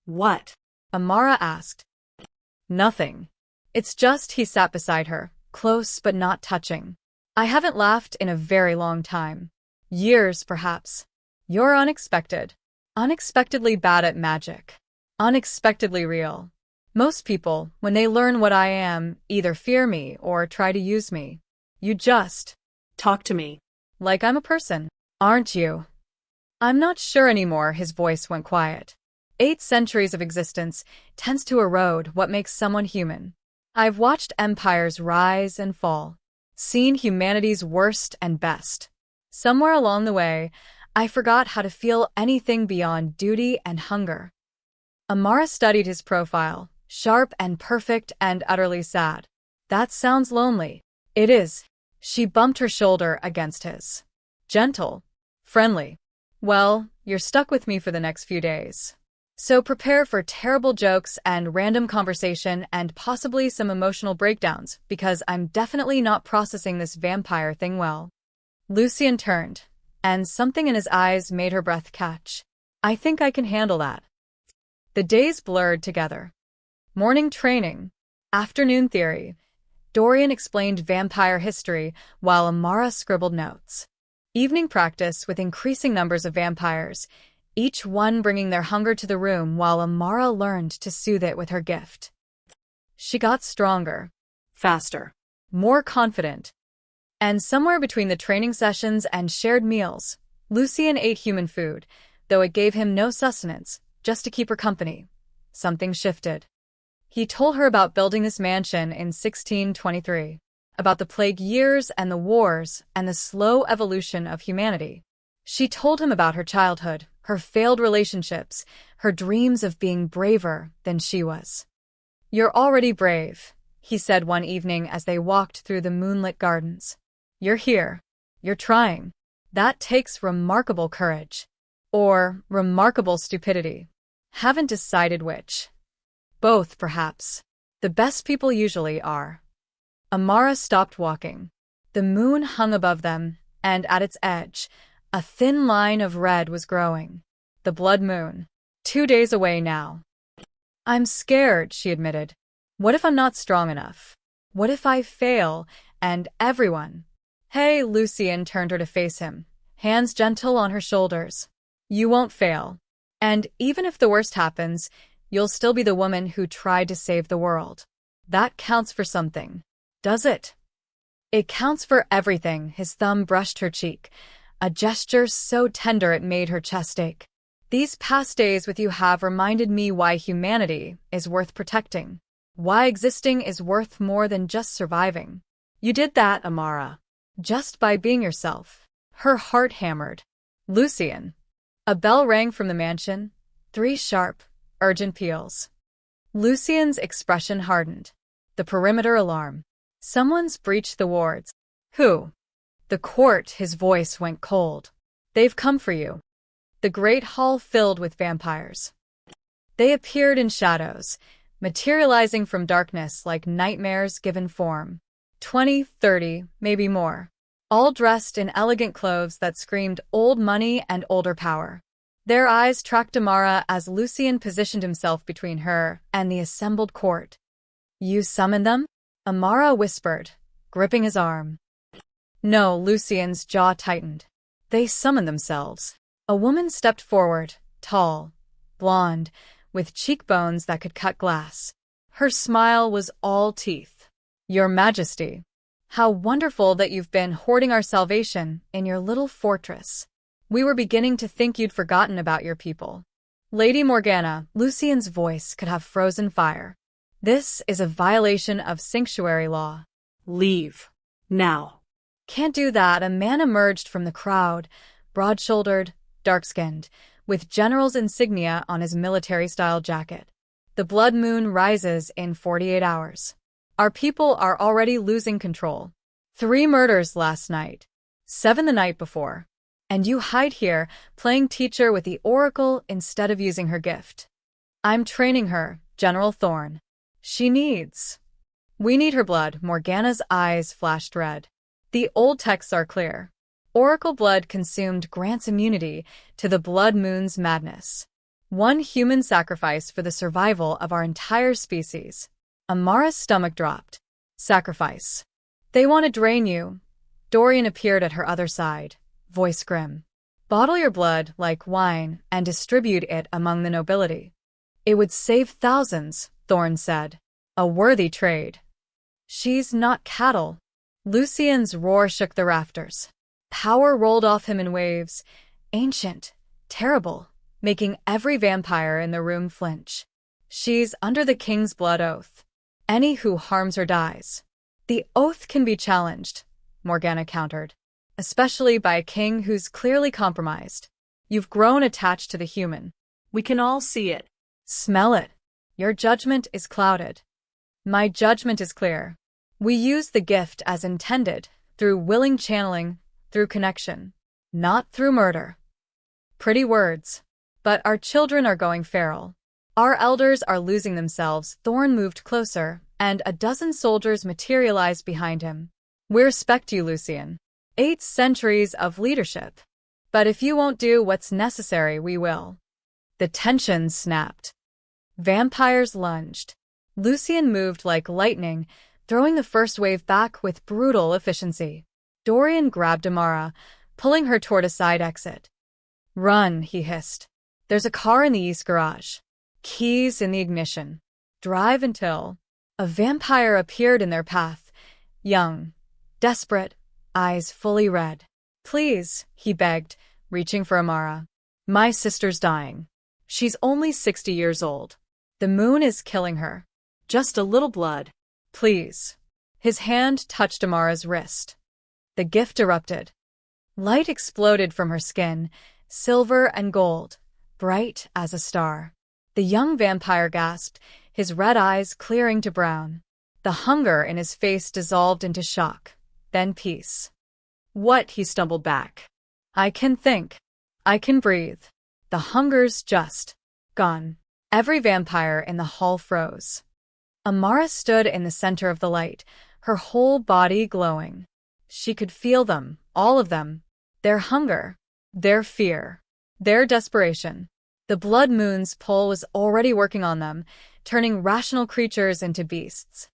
"What?" Amara asked. "Nothing. It's just," he sat beside her, close but not touching. I haven't laughed in a very long time. Years, perhaps. You're unexpected. Unexpectedly bad at magic. Unexpectedly real. Most people, when they learn what I am, either fear me or try to use me. You just Talk to me. like I'm a person, aren't you? I'm not sure anymore, his voice went quiet. 8 centuries of existence tends to erode what makes someone human. I've watched empires rise and fall, seen humanity's worst and best. Somewhere along the way, I forgot how to feel anything beyond duty and hunger. Amara studied his profile, sharp and perfect and utterly sad. That sounds lonely. It is. She bumped her shoulder against his. Gentle. Friendly. Well, you're stuck with me for the next few days. So prepare for terrible jokes and random conversation and possibly some emotional breakdowns, because I'm definitely not processing this vampire thing well. Lucien turned, and something in his eyes made her breath catch. I think I can handle that. The days blurred together. Morning training. Afternoon theory. Dorian explained vampire history while Amara scribbled notes. Evening practice with increasing numbers of vampires, each one bringing their hunger to the room while Amara learned to soothe it with her gift. She got stronger. Faster. More confident. And somewhere between the training sessions and shared meals, Lucien ate human food, though it gave him no sustenance, just to keep her company. Something shifted. He told her about building this mansion in 1623, about the plague years and the wars and the slow evolution of humanity. She told him about her childhood, her failed relationships, her dreams of being braver than she was. You're already brave, he said one evening as they walked through the moonlit gardens. You're here. You're trying. That takes remarkable courage. Or remarkable stupidity. Haven't decided which. Both, perhaps. The best people usually are. Amara stopped walking. The moon hung above them, and at its edge, a thin line of red was growing. The blood moon. 2 days away now. I'm scared, she admitted. What if I'm not strong enough? What if I fail, and everyone? Hey, Lucien turned her to face him, hands gentle on her shoulders. You won't fail. And even if the worst happens, you'll still be the woman who tried to save the world. That counts for something. Does it? It counts for everything, his thumb brushed her cheek, a gesture so tender it made her chest ache. These past days with you have reminded me why humanity is worth protecting. Why existing is worth more than just surviving. You did that, Amara. Just by being yourself. Her heart hammered. Lucien. A bell rang from the mansion. 3 sharp, urgent peals. Lucien's expression hardened. The perimeter alarm. Someone's breached the wards. Who? The court, his voice went cold. They've come for you. The great hall filled with vampires. They appeared in shadows, materializing from darkness like nightmares given form. 20, 30, maybe more. All dressed in elegant clothes that screamed old money and older power. Their eyes tracked Amara as Lucien positioned himself between her and the assembled court. You summoned them? Amara whispered, gripping his arm. No, Lucien's jaw tightened. They summoned themselves. A woman stepped forward, tall, blonde, with cheekbones that could cut glass. Her smile was all teeth. Your Majesty, how wonderful that you've been hoarding our salvation in your little fortress. We were beginning to think you'd forgotten about your people. Lady Morgana, Lucien's voice could have frozen fire. This is a violation of sanctuary law. Leave. Now. Can't do that. A man emerged from the crowd, broad-shouldered, dark-skinned, with general's insignia on his military-style jacket. The blood moon rises in 48 hours. Our people are already losing control. 3 murders last night. 7 the night before. And you hide here, playing teacher with the Oracle instead of using her gift. I'm training her, General Thorne. We need her blood. Morgana's eyes flashed red. The old texts are clear. Oracle blood consumed grants immunity to the blood moon's madness. 1 human sacrifice for the survival of our entire species. Amara's stomach dropped. Sacrifice. They want to drain you. Dorian appeared at her other side, voice grim. Bottle your blood like wine and distribute it among the nobility. It would save thousands, Thorn said. A worthy trade. She's not cattle. Lucien's roar shook the rafters. Power rolled off him in waves, ancient, terrible, making every vampire in the room flinch. She's under the king's blood oath. Any who harms her dies. The oath can be challenged, Morgana countered, especially by a king who's clearly compromised. You've grown attached to the human. We can all see it. Smell it. Your judgment is clouded. My judgment is clear. We use the gift as intended, through willing channeling, through connection, not through murder. Pretty words. But our children are going feral. Our elders are losing themselves. Thorn moved closer, and a dozen soldiers materialized behind him. We respect you, Lucien. 8 centuries of leadership. But if you won't do what's necessary, we will. The tension snapped. Vampires lunged. Lucien moved like lightning, throwing the first wave back with brutal efficiency. Dorian grabbed Amara, pulling her toward a side exit. Run, he hissed. There's a car in the east garage. Keys in the ignition. Drive until... A vampire appeared in their path. Young. Desperate. Eyes fully red. Please, he begged, reaching for Amara. My sister's dying. She's only 60 years old. The moon is killing her. Just a little blood. Please. His hand touched Amara's wrist. The gift erupted. Light exploded from her skin, silver and gold, bright as a star. The young vampire gasped, his red eyes clearing to brown. The hunger in his face dissolved into shock, then peace. What? He stumbled back. I can think. I can breathe. The hunger's just gone. Every vampire in the hall froze. Amara stood in the center of the light, her whole body glowing. She could feel them, all of them. Their hunger, their fear, their desperation. The blood moon's pull was already working on them, turning rational creatures into beasts.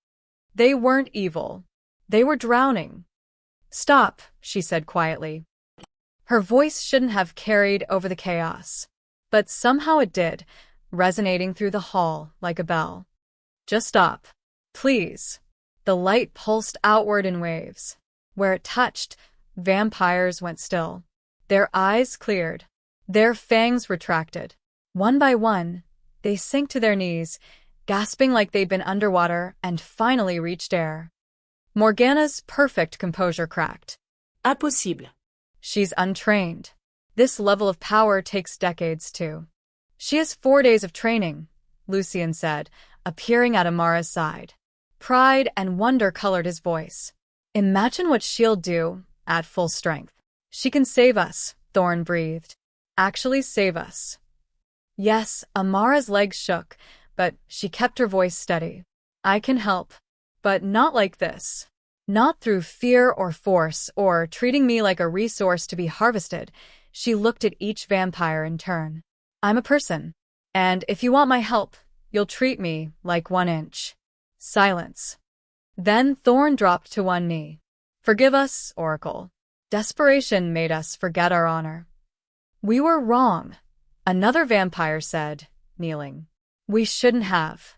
They weren't evil. They were drowning. Stop, she said quietly. Her voice shouldn't have carried over the chaos. But somehow it did, resonating through the hall like a bell. Just stop. Please. The light pulsed outward in waves. Where it touched, vampires went still. Their eyes cleared. Their fangs retracted. One by one, they sank to their knees, gasping like they'd been underwater and finally reached air. Morgana's perfect composure cracked. Impossible. She's untrained. This level of power takes decades too. She has 4 days of training, Lucien said, appearing at Amara's side. Pride and wonder colored his voice. Imagine what she'll do at full strength. She can save us, Thorn breathed. Actually save us. Yes, Amara's legs shook, but she kept her voice steady. I can help. But not like this. Not through fear or force or treating me like a resource to be harvested. She looked at each vampire in turn. I'm a person. And if you want my help, you'll treat me like 1 inch. Silence. Then Thorn dropped to one knee. Forgive us, Oracle. Desperation made us forget our honor. We were wrong, another vampire said, kneeling. We shouldn't have.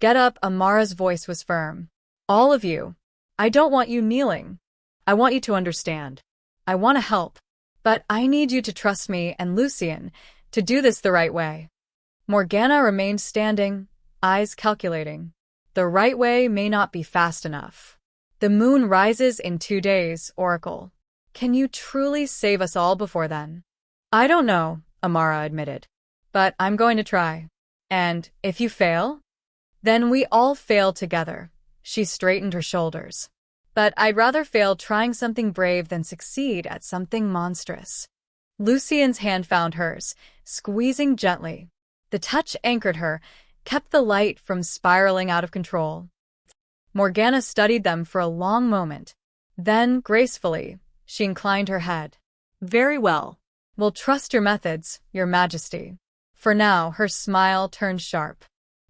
Get up, Amara's voice was firm. All of you. I don't want you kneeling. I want you to understand. I want to help. But I need you to trust me and Lucien to do this the right way. Morgana remained standing, eyes calculating. The right way may not be fast enough. The moon rises in 2 days, Oracle. Can you truly save us all before then? I don't know, Amara admitted. But I'm going to try. And if you fail, then we all fail together. She straightened her shoulders. But I'd rather fail trying something brave than succeed at something monstrous. Lucien's hand found hers, squeezing gently. The touch anchored her, kept the light from spiraling out of control. Morgana studied them for a long moment. Then, gracefully, she inclined her head. Very well. We'll trust your methods, Your Majesty. For now, her smile turned sharp.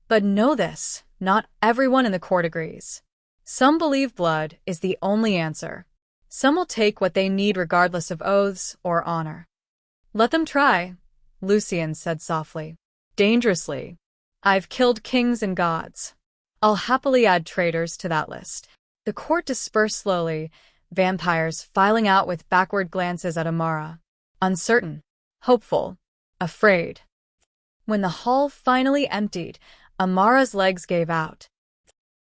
But know this, not everyone in the court agrees. Some believe blood is the only answer. Some will take what they need regardless of oaths or honor. Let them try, Lucian said softly. Dangerously. I've killed kings and gods. I'll happily add traitors to that list. The court dispersed slowly, vampires filing out with backward glances at Amara. Uncertain, hopeful, afraid. When the hall finally emptied, Amara's legs gave out.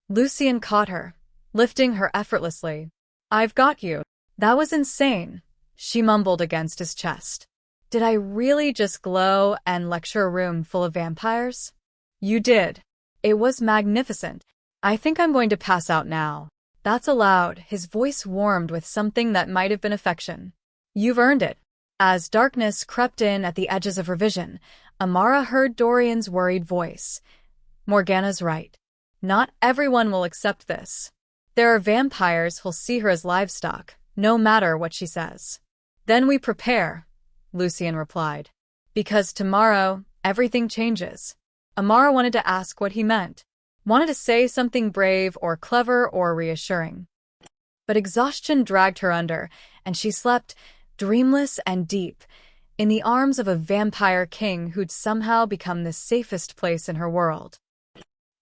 Lucian caught her, lifting her effortlessly. I've got you. That was insane, she mumbled against his chest. Did I really just glow and lecture a room full of vampires? You did. It was magnificent. I think I'm going to pass out now. That's allowed. His voice warmed with something that might have been affection. You've earned it. As darkness crept in at the edges of her vision, Amara heard Dorian's worried voice. Morgana's right. Not everyone will accept this. There are vampires who'll see her as livestock, no matter what she says. Then we prepare, Lucian replied. Because tomorrow, everything changes. Amara wanted to ask what he meant. Wanted to say something brave or clever or reassuring. But exhaustion dragged her under, and she slept, dreamless and deep, in the arms of a vampire king who'd somehow become the safest place in her world.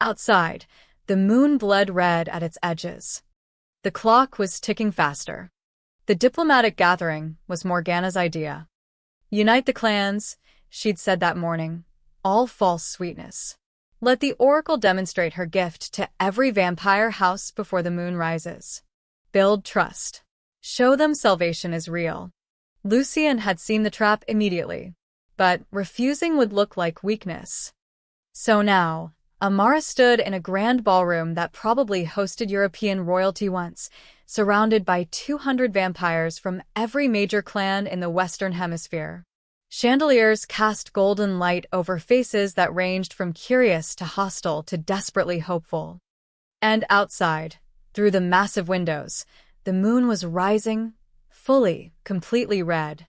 Outside, the moon bled red at its edges. The clock was ticking faster. The diplomatic gathering was Morgana's idea. Unite the clans, she'd said that morning, all false sweetness. Let the oracle demonstrate her gift to every vampire house before the moon rises. Build trust. Show them salvation is real. Lucian had seen the trap immediately, but refusing would look like weakness. So now, Amara stood in a grand ballroom that probably hosted European royalty once, surrounded by 200 vampires from every major clan in the Western Hemisphere. Chandeliers cast golden light over faces that ranged from curious to hostile to desperately hopeful. And outside, through the massive windows, the moon was rising, fully, completely red.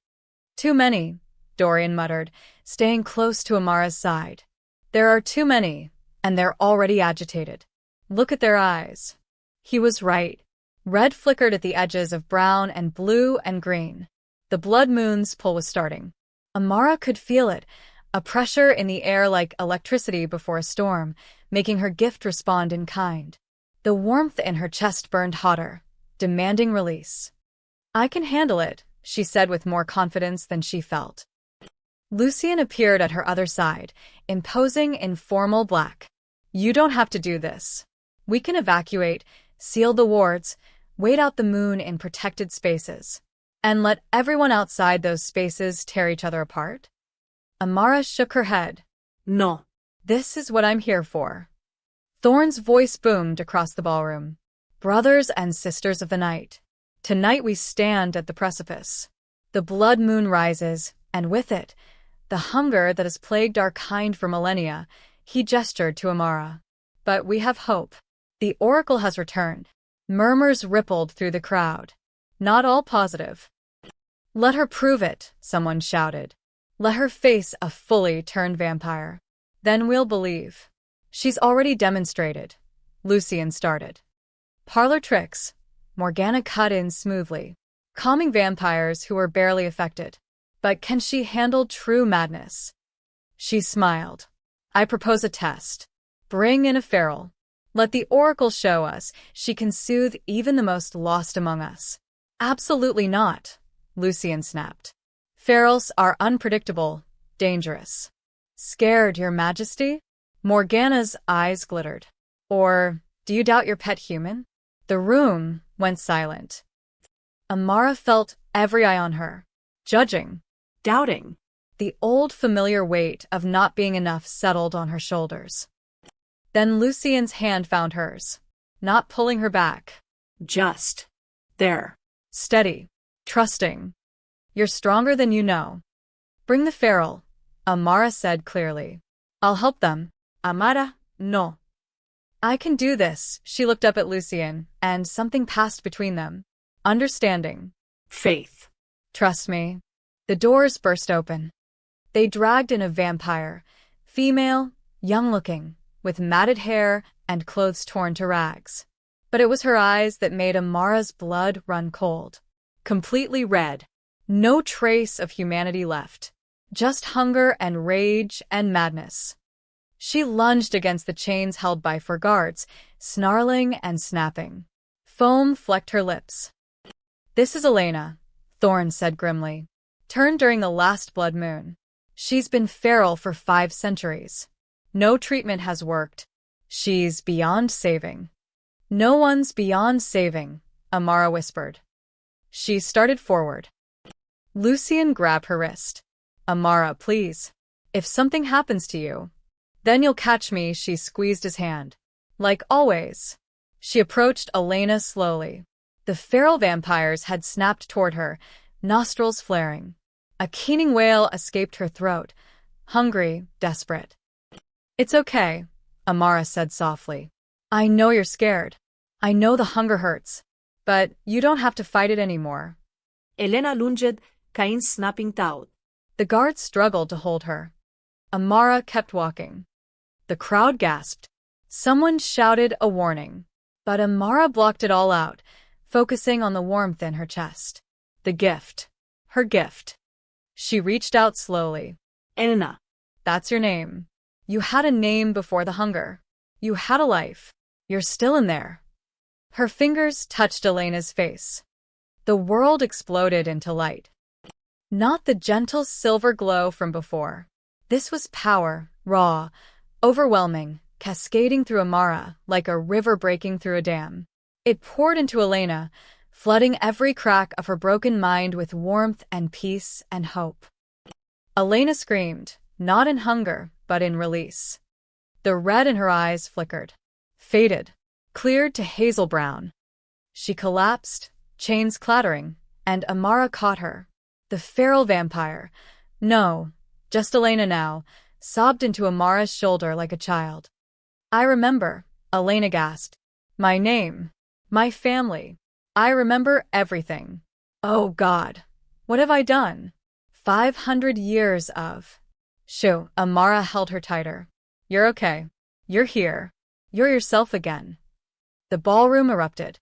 Too many, Dorian muttered, staying close to Amara's side. There are too many, and they're already agitated. Look at their eyes. He was right. Red flickered at the edges of brown and blue and green. The blood moon's pull was starting. Amara could feel it, a pressure in the air like electricity before a storm, making her gift respond in kind. The warmth in her chest burned hotter, demanding release. I can handle it, she said with more confidence than she felt. Lucian appeared at her other side, imposing in formal black. You don't have to do this. We can evacuate, seal the wards, wait out the moon in protected spaces. And let everyone outside those spaces tear each other apart? Amara shook her head. No. This is what I'm here for. Thorn's voice boomed across the ballroom. Brothers and sisters of the night. Tonight we stand at the precipice. The blood moon rises, and with it, the hunger that has plagued our kind for millennia. He gestured to Amara. But we have hope. The oracle has returned. Murmurs rippled through the crowd. Not all positive. Let her prove it, someone shouted. Let her face a fully turned vampire. Then we'll believe. She's already demonstrated. Lucian started. Parlor tricks. Morgana cut in smoothly, calming vampires who were barely affected. But can she handle true madness? She smiled. I propose a test. Bring in a feral. Let the oracle show us she can soothe even the most lost among us. Absolutely not, Lucian snapped. Ferals are unpredictable, dangerous. Scared, Your Majesty? Morgana's eyes glittered. Or, do you doubt your pet human? The room went silent. Amara felt every eye on her. Judging. Doubting. The old familiar weight of not being enough settled on her shoulders. Then Lucian's hand found hers, not pulling her back. Just. There. Steady. Trusting. You're stronger than you know. Bring the feral, Amara said clearly. I'll help them. Amara, no. I can do this. She looked up at Lucian, and something passed between them. Understanding. Faith. Trust me. The doors burst open. They dragged in a vampire, female, young-looking, with matted hair and clothes torn to rags. But it was her eyes that made Amara's blood run cold. Completely red. No trace of humanity left. Just hunger and rage and madness. She lunged against the chains held by four guards, snarling and snapping. Foam flecked her lips. "This is Elena," Thorn said grimly. "Turned during the last blood moon. She's been feral for 5 centuries. No treatment has worked. She's beyond saving." "No one's beyond saving," Amara whispered. She started forward. Lucian grabbed her wrist. "Amara, please. If something happens to you, then you'll catch me." She squeezed his hand. Like always. She approached Elena slowly. The feral vampires had snapped toward her, nostrils flaring. A keening wail escaped her throat, hungry, desperate. "It's okay," Amara said softly. "I know you're scared. I know the hunger hurts. But you don't have to fight it anymore." Elena lunged, Cain snapping taut. The guards struggled to hold her. Amara kept walking. The crowd gasped. Someone shouted a warning. But Amara blocked it all out, focusing on the warmth in her chest. The gift. Her gift. She reached out slowly. "Elena." "That's your name. You had a name before the hunger. You had a life. You're still in there." Her fingers touched Elena's face. The world exploded into light. Not the gentle silver glow from before. This was power, raw, overwhelming, cascading through Amara like a river breaking through a dam. It poured into Elena, flooding every crack of her broken mind with warmth and peace and hope. Elena screamed, not in hunger, but in release. The red in her eyes flickered, faded, cleared to hazel brown. She collapsed, chains clattering, and Amara caught her. The feral vampire, no, just Elena now, sobbed into Amara's shoulder like a child. "I remember," Elena gasped. "My name. My family. I remember everything. Oh God, what have I done? 500 years of..." "Shoo," Amara held her tighter. "You're okay. You're here. You're yourself again." The ballroom erupted.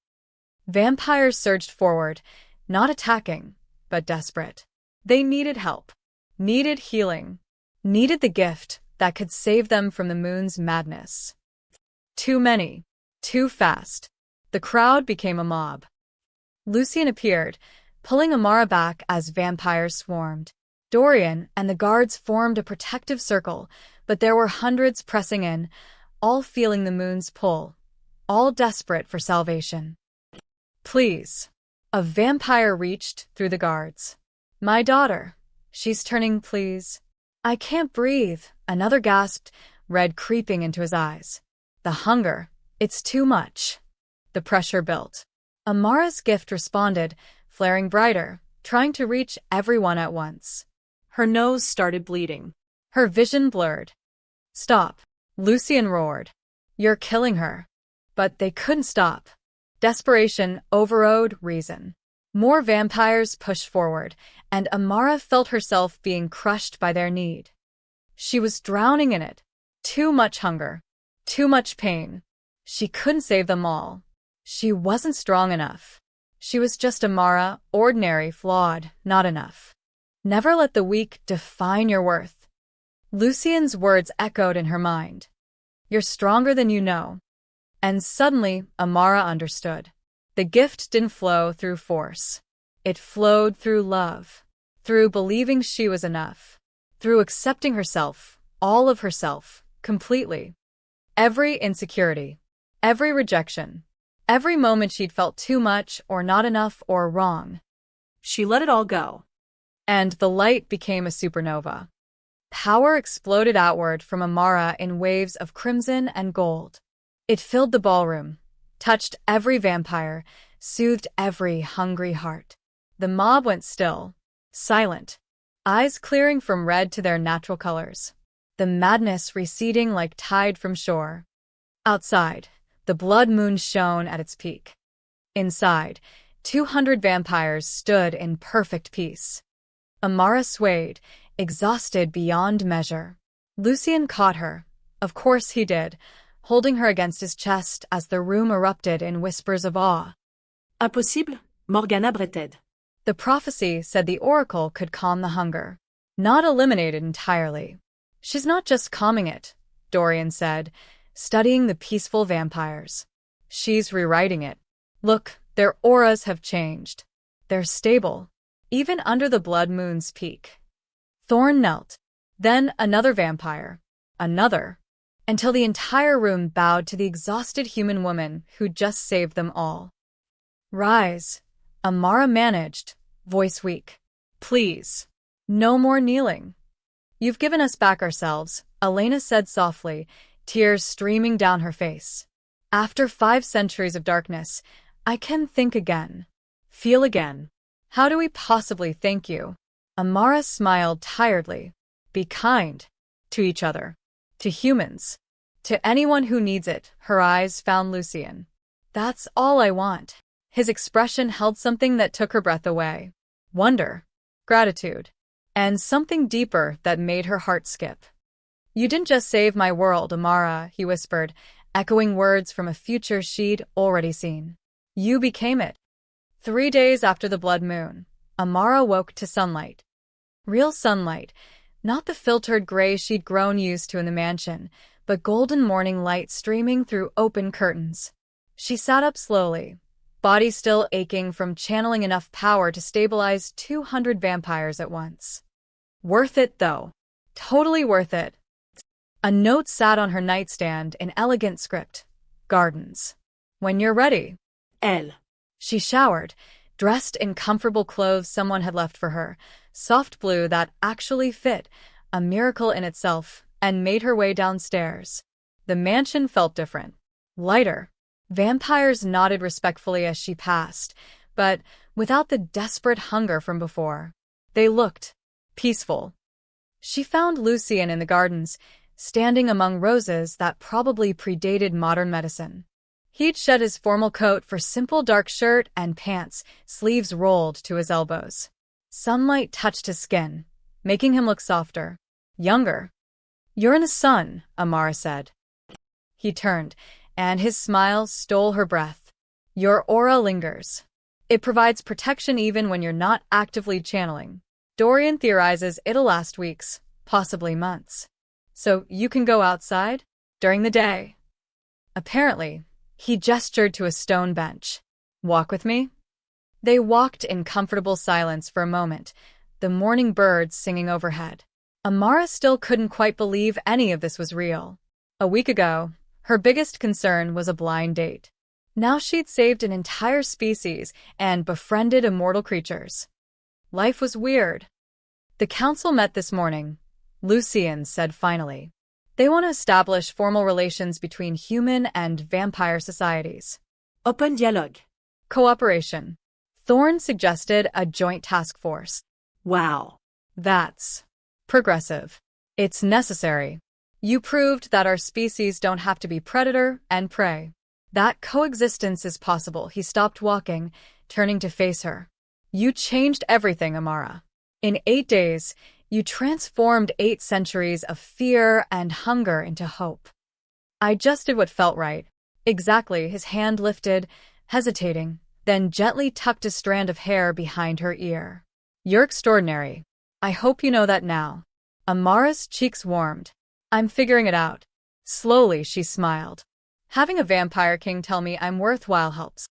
Vampires surged forward, not attacking, but desperate. They needed help, needed healing, needed the gift that could save them from the moon's madness. Too many, too fast. The crowd became a mob. Lucian appeared, pulling Amara back as vampires swarmed. Dorian and the guards formed a protective circle, but there were hundreds pressing in, all feeling the moon's pull, all desperate for salvation. "Please." A vampire reached through the guards. "My daughter. She's turning, please." "I can't breathe," another gasped, red creeping into his eyes. The hunger, it's too much. The pressure built. Amara's gift responded, flaring brighter, trying to reach everyone at once. Her nose started bleeding. Her vision blurred. "Stop," Lucian roared. "You're killing her." But they couldn't stop. Desperation overrode reason. More vampires pushed forward, and Amara felt herself being crushed by their need. She was drowning in it. Too much hunger. Too much pain. She couldn't save them all. She wasn't strong enough. She was just Amara, ordinary, flawed, not enough. Never let the weak define your worth. Lucian's words echoed in her mind. You're stronger than you know. And suddenly, Amara understood. The gift didn't flow through force. It flowed through love, through believing she was enough, through accepting herself, all of herself, completely. Every insecurity, every rejection, every moment she'd felt too much or not enough or wrong. She let it all go. And the light became a supernova. Power exploded outward from Amara in waves of crimson and gold. It filled the ballroom, touched every vampire, soothed every hungry heart. The mob went still, silent, eyes clearing from red to their natural colors, the madness receding like tide from shore. Outside, the blood moon shone at its peak. Inside, 200 vampires stood in perfect peace. Amara swayed, exhausted beyond measure. Lucian caught her. Of course he did. holding her against his chest as the room erupted in whispers of awe. Impossible, Morgana bretted. The prophecy said the oracle could calm the hunger. Not eliminate it entirely. She's not just calming it, Dorian said, studying the peaceful vampires. She's rewriting it. Look, their auras have changed. They're stable, even under the blood moon's peak. Thorn knelt. Then another vampire. Another. Until the entire room bowed to the exhausted human woman who'd just saved them all. Rise, Amara managed, voice weak. Please. No more kneeling. You've given us back ourselves, Elena said softly, tears streaming down her face. After 5 centuries of darkness, I can think again. Feel again. How do we possibly thank you? Amara smiled tiredly. Be kind. To each other. To humans. To anyone who needs it, her eyes found Lucien. That's all I want. His expression held something that took her breath away. Wonder. Gratitude. And something deeper that made her heart skip. You didn't just save my world, Amara, he whispered, echoing words from a future she'd already seen. You became it. 3 days after the blood moon, Amara woke to sunlight. Real sunlight, not the filtered gray she'd grown used to in the mansion, but golden morning light streaming through open curtains. She sat up slowly, body still aching from channeling enough power to stabilize 200 vampires at once. Worth it, though. Totally worth it. A note sat on her nightstand in elegant script. Gardens. When you're ready. Elle. She showered, dressed in comfortable clothes someone had left for her, soft blue that actually fit, a miracle in itself, and made her way downstairs. The mansion felt different. Lighter. Vampires nodded respectfully as she passed, but without the desperate hunger from before. They looked peaceful. She found Lucien in the gardens, standing among roses that probably predated modern medicine. He'd shed his formal coat for simple dark shirt and pants, sleeves rolled to his elbows. Sunlight touched his skin, making him look softer, younger. You're in the sun, Amara said. He turned, and his smile stole her breath. Your aura lingers. It provides protection even when you're not actively channeling. Dorian theorizes it'll last weeks, possibly months. So you can go outside during the day. Apparently, he gestured to a stone bench. Walk with me? They walked in comfortable silence for a moment, the morning birds singing overhead. Amara still couldn't quite believe any of this was real. A week ago, her biggest concern was a blind date. Now she'd saved an entire species and befriended immortal creatures. Life was weird. The council met this morning, Lucien said finally. They want to establish formal relations between human and vampire societies. Open dialogue. Cooperation. Thorn suggested a joint task force. Wow. That's progressive. It's necessary. You proved that our species don't have to be predator and prey. That coexistence is possible. He stopped walking, turning to face her. You changed everything, Amara. In 8 days, you transformed 8 centuries of fear and hunger into hope. I just did what felt right. Exactly, his hand lifted, hesitating, then gently tucked a strand of hair behind her ear. You're extraordinary. I hope you know that now. Amara's cheeks warmed. I'm figuring it out. Slowly, she smiled. Having a vampire king tell me I'm worthwhile helps.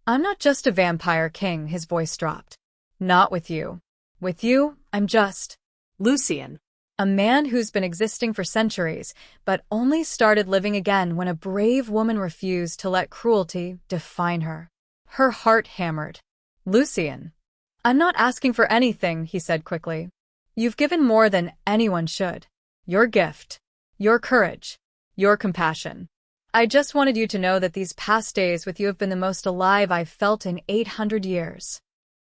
I'm not just a vampire king, his voice dropped. Not with you. With you, I'm just Lucien. a man who's been existing for centuries, but only started living again when a brave woman refused to let cruelty define her. Her heart hammered. Lucien. I'm not asking for anything, he said quickly. You've given more than anyone should. Your gift. Your courage. Your compassion. I just wanted you to know that these past days with you have been the most alive I've felt in 800 years.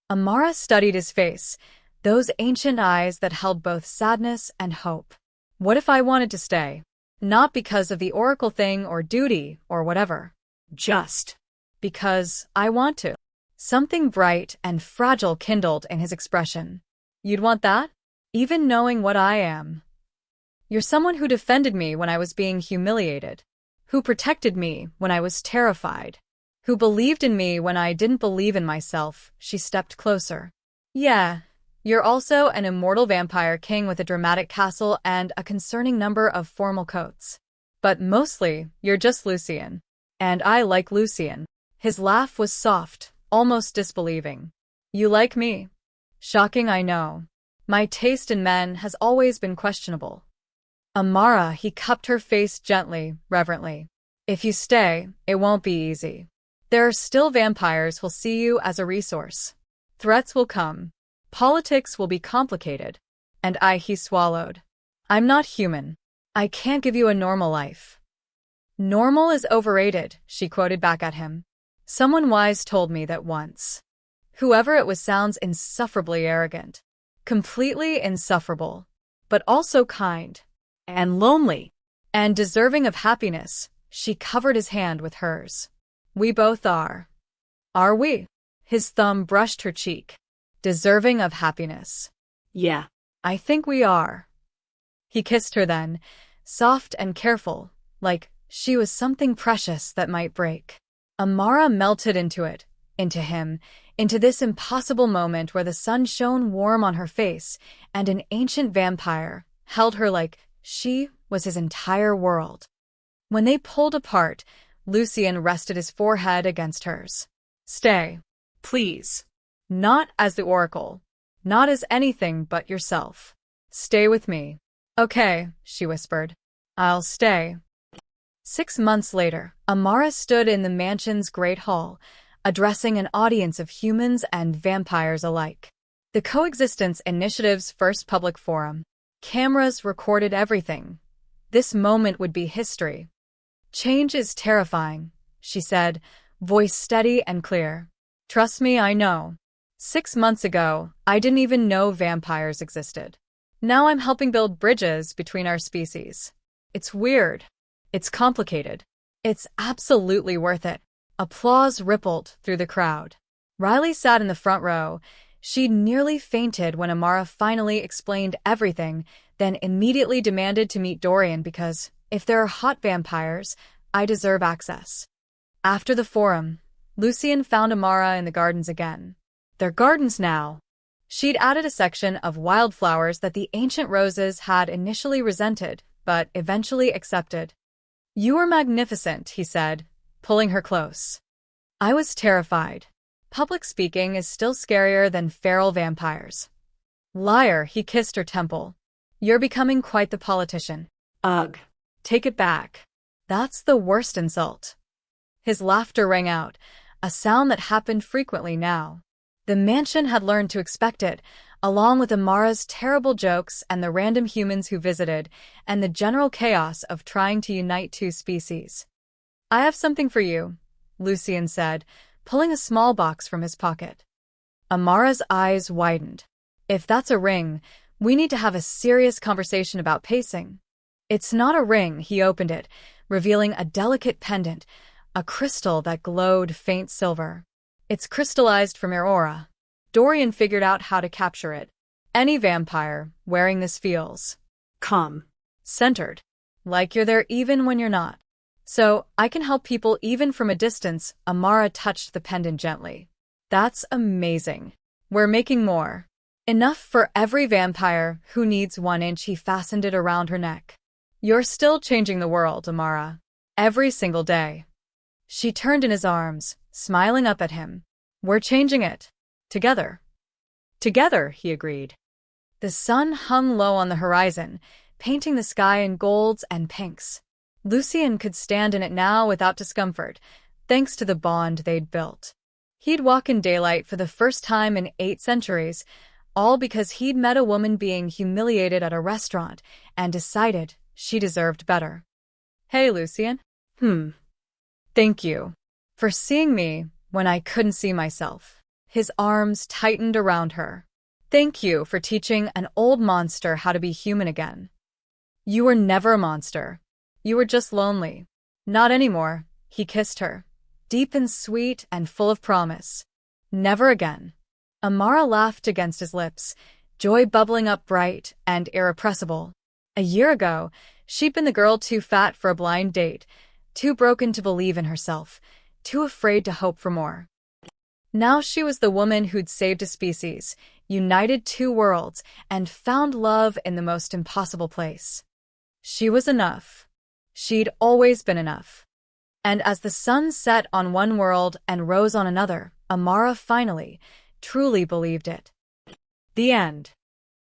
Amara studied his face, those ancient eyes that held both sadness and hope. What if I wanted to stay? Not because of the oracle thing or duty or whatever. Just Because I want to. Something bright and fragile kindled in his expression. You'd want that? Even knowing what I am. You're someone who defended me when I was being humiliated. who protected me when I was terrified, who believed in me when I didn't believe in myself. She stepped closer. Yeah, you're also an immortal vampire king with a dramatic castle and a concerning number of formal coats. But mostly, you're just Lucien. And I like Lucien. His laugh was soft, almost disbelieving. You like me? Shocking, I know. My taste in men has always been questionable. Amara, he cupped her face gently, reverently. If you stay, it won't be easy. There are still vampires who'll see you as a resource. Threats will come. Politics will be complicated. And he swallowed. I'm not human. I can't give you a normal life. Normal is overrated, she quoted back at him. Someone wise told me that once. Whoever it was sounds insufferably arrogant. Completely insufferable. But also kind. And lonely. And deserving of happiness. She covered his hand with hers. We both are. Are we? His thumb brushed her cheek. Deserving of happiness. Yeah. I think we are. He kissed her then, soft and careful, like she was something precious that might break. Amara melted into it, into him, into this impossible moment where the sun shone warm on her face, and an ancient vampire held her like she was his entire world. When they pulled apart, Lucien rested his forehead against hers. Stay. Please. Not as the Oracle. Not as anything but yourself. Stay with me. Okay, she whispered. I'll stay. 6 months later, Amara stood in the mansion's great hall, addressing an audience of humans and vampires alike. The Coexistence Initiative's first public forum. Cameras recorded everything. This moment would be history. Change is terrifying, she said, voice steady and clear. Trust me, I know. 6 months ago, I didn't even know vampires existed. Now I'm helping build bridges between our species. It's weird. It's complicated. It's absolutely worth it. Applause rippled through the crowd. Riley sat in the front row. She'd nearly fainted when Amara finally explained everything, then immediately demanded to meet Dorian because, if there are hot vampires, I deserve access. After the forum, Lucien found Amara in the gardens again. Their gardens now. She'd added a section of wildflowers that the ancient roses had initially resented, but eventually accepted. You are magnificent, he said, pulling her close. I was terrified. Public speaking is still scarier than feral vampires. Liar, he kissed her temple. You're becoming quite the politician. Ugh. Take it back. That's the worst insult. His laughter rang out, a sound that happened frequently now. The mansion had learned to expect it, along with Amara's terrible jokes and the random humans who visited, and the general chaos of trying to unite two species. I have something for you, Lucien said, pulling a small box from his pocket. Amara's eyes widened. If that's a ring, we need to have a serious conversation about pacing. It's not a ring, he opened it, revealing a delicate pendant, a crystal that glowed faint silver. It's crystallized from your aura. Dorian figured out how to capture it. Any vampire wearing this feels calm, centered, like you're there even when you're not. So, I can help people even from a distance. Amara touched the pendant gently. That's amazing. We're making more. Enough for every vampire who needs 1 inch. He fastened it around her neck. You're still changing the world, Amara. Every single day. She turned in his arms, smiling up at him. We're changing it. Together. Together, he agreed. The sun hung low on the horizon, painting the sky in golds and pinks. Lucien could stand in it now without discomfort, thanks to the bond they'd built. He'd walk in daylight for the first time in 8 centuries, all because he'd met a woman being humiliated at a restaurant and decided she deserved better. Hey, Lucien. Thank you for seeing me when I couldn't see myself. His arms tightened around her. Thank you for teaching an old monster how to be human again. You were never a monster. You were just lonely. Not anymore, he kissed her, deep and sweet and full of promise. Never again. Amara laughed against his lips, joy bubbling up bright and irrepressible. A year ago, she'd been the girl too fat for a blind date, too broken to believe in herself, too afraid to hope for more. Now she was the woman who'd saved a species, united two worlds, and found love in the most impossible place. She was enough. She'd always been enough. And as the sun set on one world and rose on another, Amara finally, truly believed it. The end.